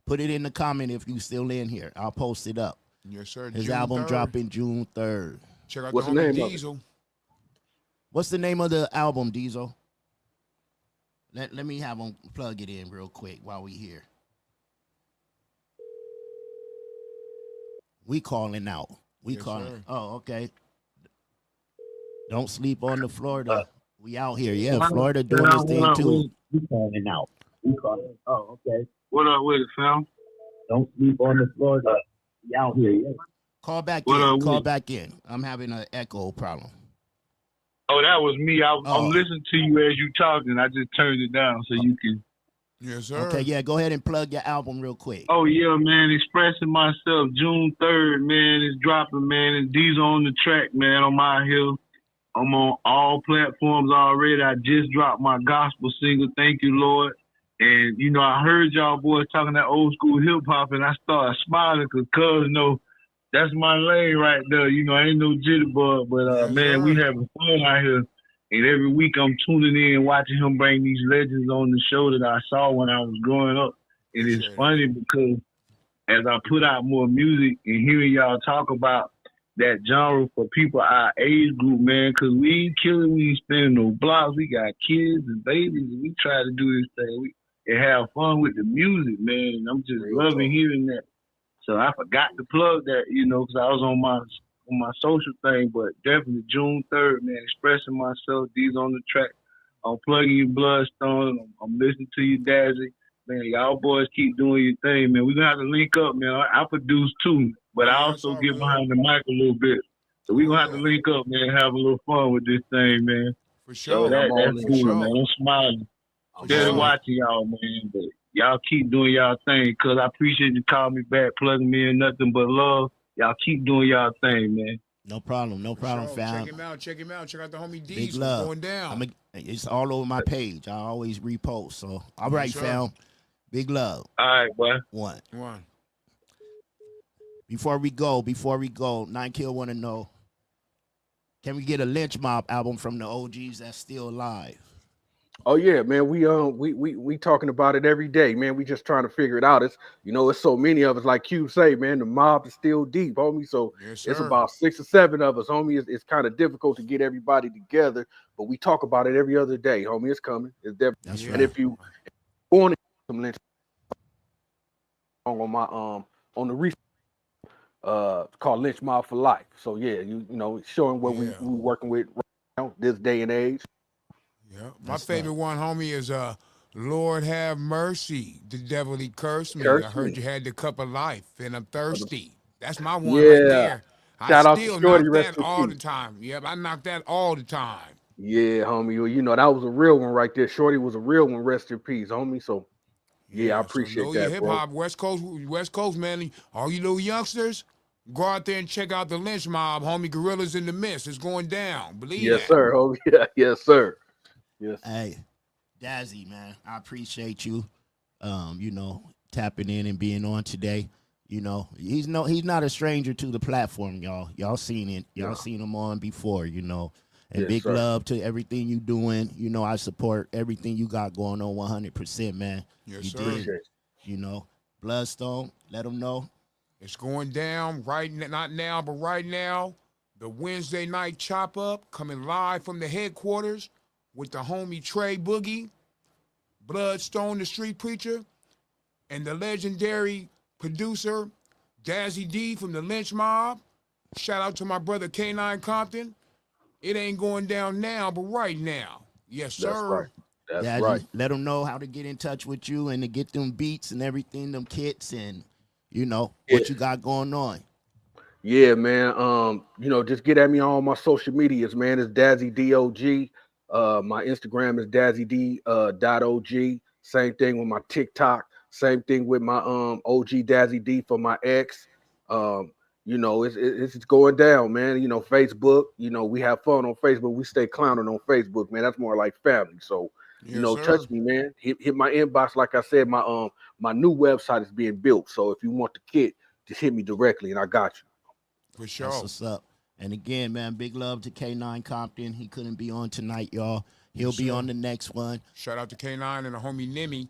Put it in the comment if you still in here. I'll post it up. Yes, sir. His June album 3rd. dropping June 3rd. Check out What's the the homie name of Dazzle. What's the name of the album, Diesel? Let me have him plug it in real quick while we here. We calling out. We calling. Sir. Oh, okay. Don't sleep on the Florida. We out here. Yeah, Florida doing this thing too. We calling out. We calling. Oh, okay. What up with it, fam? Don't sleep on the Florida. We out here. Yeah. Call back What in. up Call with? back in. I'm having an echo problem. Oh, that was me. I'm listening to you as you talking. I just turned it down so you can. Yes, sir. Okay, yeah. Go ahead and plug your album real quick. Oh yeah, man. Expressing myself. June 3rd, man. It's dropping, man. And these on the track, man. I'm out here. I'm on all platforms already. I just dropped my gospel single. Thank you, Lord. And you know, I heard y'all boys talking that old school hip hop, and I started smiling because, you know, that's my lane right there. You know, I ain't no jitterbug, but man, we having fun out here. And every week I'm tuning in, watching him bring these legends on the show that I saw when I was growing up. And it's funny because as I put out more music and hearing y'all talk about that genre for people our age group, man, because we ain't killing, we ain't spending no blocks. We got kids and babies, and we try to do this thing. And have fun with the music, man. And I'm just loving hearing that. So I forgot to plug that, you know, because I was on my social thing, but definitely June 3rd, man, expressing myself. These on the track. I'm plugging you, Bloodstone. I'm listening to you, Dazzle. Man, y'all boys keep doing your thing, man. We're going to have to link up, man. I produce too, but I also get behind the mic a little bit. So we're going to have to link up, man, have a little fun with this thing, man. For sure. So that's cool, man. I'm smiling. Still watching y'all, man, but y'all keep doing y'all thing, because I appreciate you calling me back, plugging me in, nothing but love. Y'all keep doing y'all thing, man. No problem, fam. Check him out. Check out the homie D's. Big love. Going down. It's all over my page. I always repost. So, all right, fam. Big love. All right, boy. One. One. Before we go, 9 Kill want to know, can we get a Lench Mob album from the OGs that's still alive? Oh yeah, man. We talking about it every day, man. We just trying to figure it out. It's, you know, it's so many of us, like Q say, man. The mob is still deep, homie. So it's about 6 or 7 of us, homie. It's kind of difficult to get everybody together, but we talk about it every other day, homie. It's coming. It's definitely. That's right. And if you want some Lench on my on the reach, called Lench Mob for Life. So yeah, you know, showing what we working with right now, this day and age. Yeah, my favorite one, homie, is Lord have mercy, the devil he cursed me. I heard you had the cup of life, and I'm thirsty. That's my one right there. Shout I out to still Shorty, knock rest that in all peace. the time. Yep, I knock that all the time. Yeah, homie. You know, that was a real one right there. Shorty was a real one. Rest in peace, homie. So yeah, I appreciate so know that, your hip bro. hop, West Coast, man. All you little youngsters, go out there and check out the Lench Mob, homie. Gorillas in the Mist. It's going down. Believe Yes, that. sir, homie. Yeah, yes, sir. Yes. Hey, Dazzy, man, I appreciate you. You know, tapping in and being on today. You know, he's not a stranger to the platform, y'all. Y'all seen it. Y'all seen him on before, you know. And big love to everything you doing. You know, I support everything you got going on 100%, man. Yes, you sir. did. You know, Bloodstone, let them know. It's going down not now, but right now. The Wednesday night chop up coming live from the headquarters with the homie Trey Boogie, Bloodstone, the street preacher, and the legendary producer Dazzy D from the Lench Mob. Shout out to my brother K9 Compton. It ain't going down now, but right now. Yes, sir. That's right. That's Dazzy, right. let them know how to get in touch with you and to get them beats and everything, them kits and, you know, what you got going on. Yeah, man. You know, just get at me on all my social medias, man. It's Dazzy DOG. My Instagram is DazzyD.OG. Same thing with my TikTok. Same thing with my OG Dazzy D for my ex. You know, it's going down, man. You know, Facebook, you know, we have fun on Facebook. We stay clowning on Facebook, man. That's more like family. So, you know, touch me, man. Hit my inbox. Like I said, my new website is being built. So if you want the kit, just hit me directly and I got you. For sure. That's what's up. And again, man, big love to K9 Compton. He couldn't be on tonight, y'all. He'll be on the next one. Shout out to K9 and the homie Nimmy.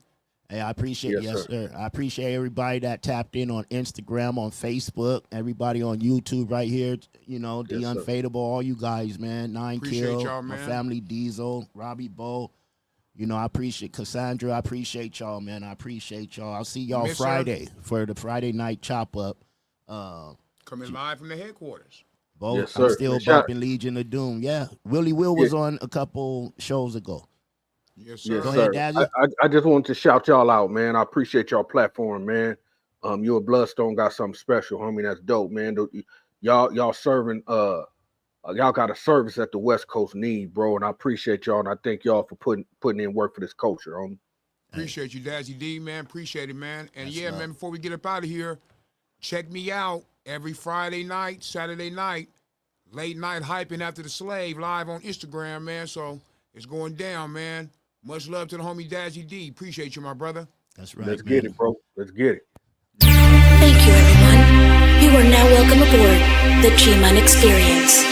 Hey, I appreciate sir. I appreciate everybody that tapped in on Instagram, on Facebook, everybody on YouTube right here. You know, the Unfadable, all you guys, man. Appreciate Kill, y'all, my man. family, Dazzle, Robbie Bo. You know, I appreciate Cassandra. I appreciate y'all, man. I appreciate y'all. I'll see y'all Friday for the Friday night chop up. Coming live from the headquarters. Bo, Yes, I'm sir. still Shout- bumping Legion of Doom. Yeah, Willie Will was on a couple shows ago. Yes, sir. Yes, Go sir. ahead, Dazzy. I just wanted to shout y'all out, man. I appreciate y'all platform, man. You and Bloodstone got something special, homie. That's dope, man. Y'all serving y'all got a service that the West Coast need, bro. And I appreciate y'all and I thank y'all for putting in work for this culture, homie. Appreciate you, Dazzy D, man. Appreciate it, man. And That's yeah, love. man, before we get up out of here, check me out every Friday night, Saturday night, late night hyping after the slave live on Instagram, man. So it's going down, man. Much love to the homie Dazzy D. Appreciate you, my brother. That's right. Let's get it, bro. Let's get it. Thank you, everyone. You are now welcome aboard the G-Man Experience.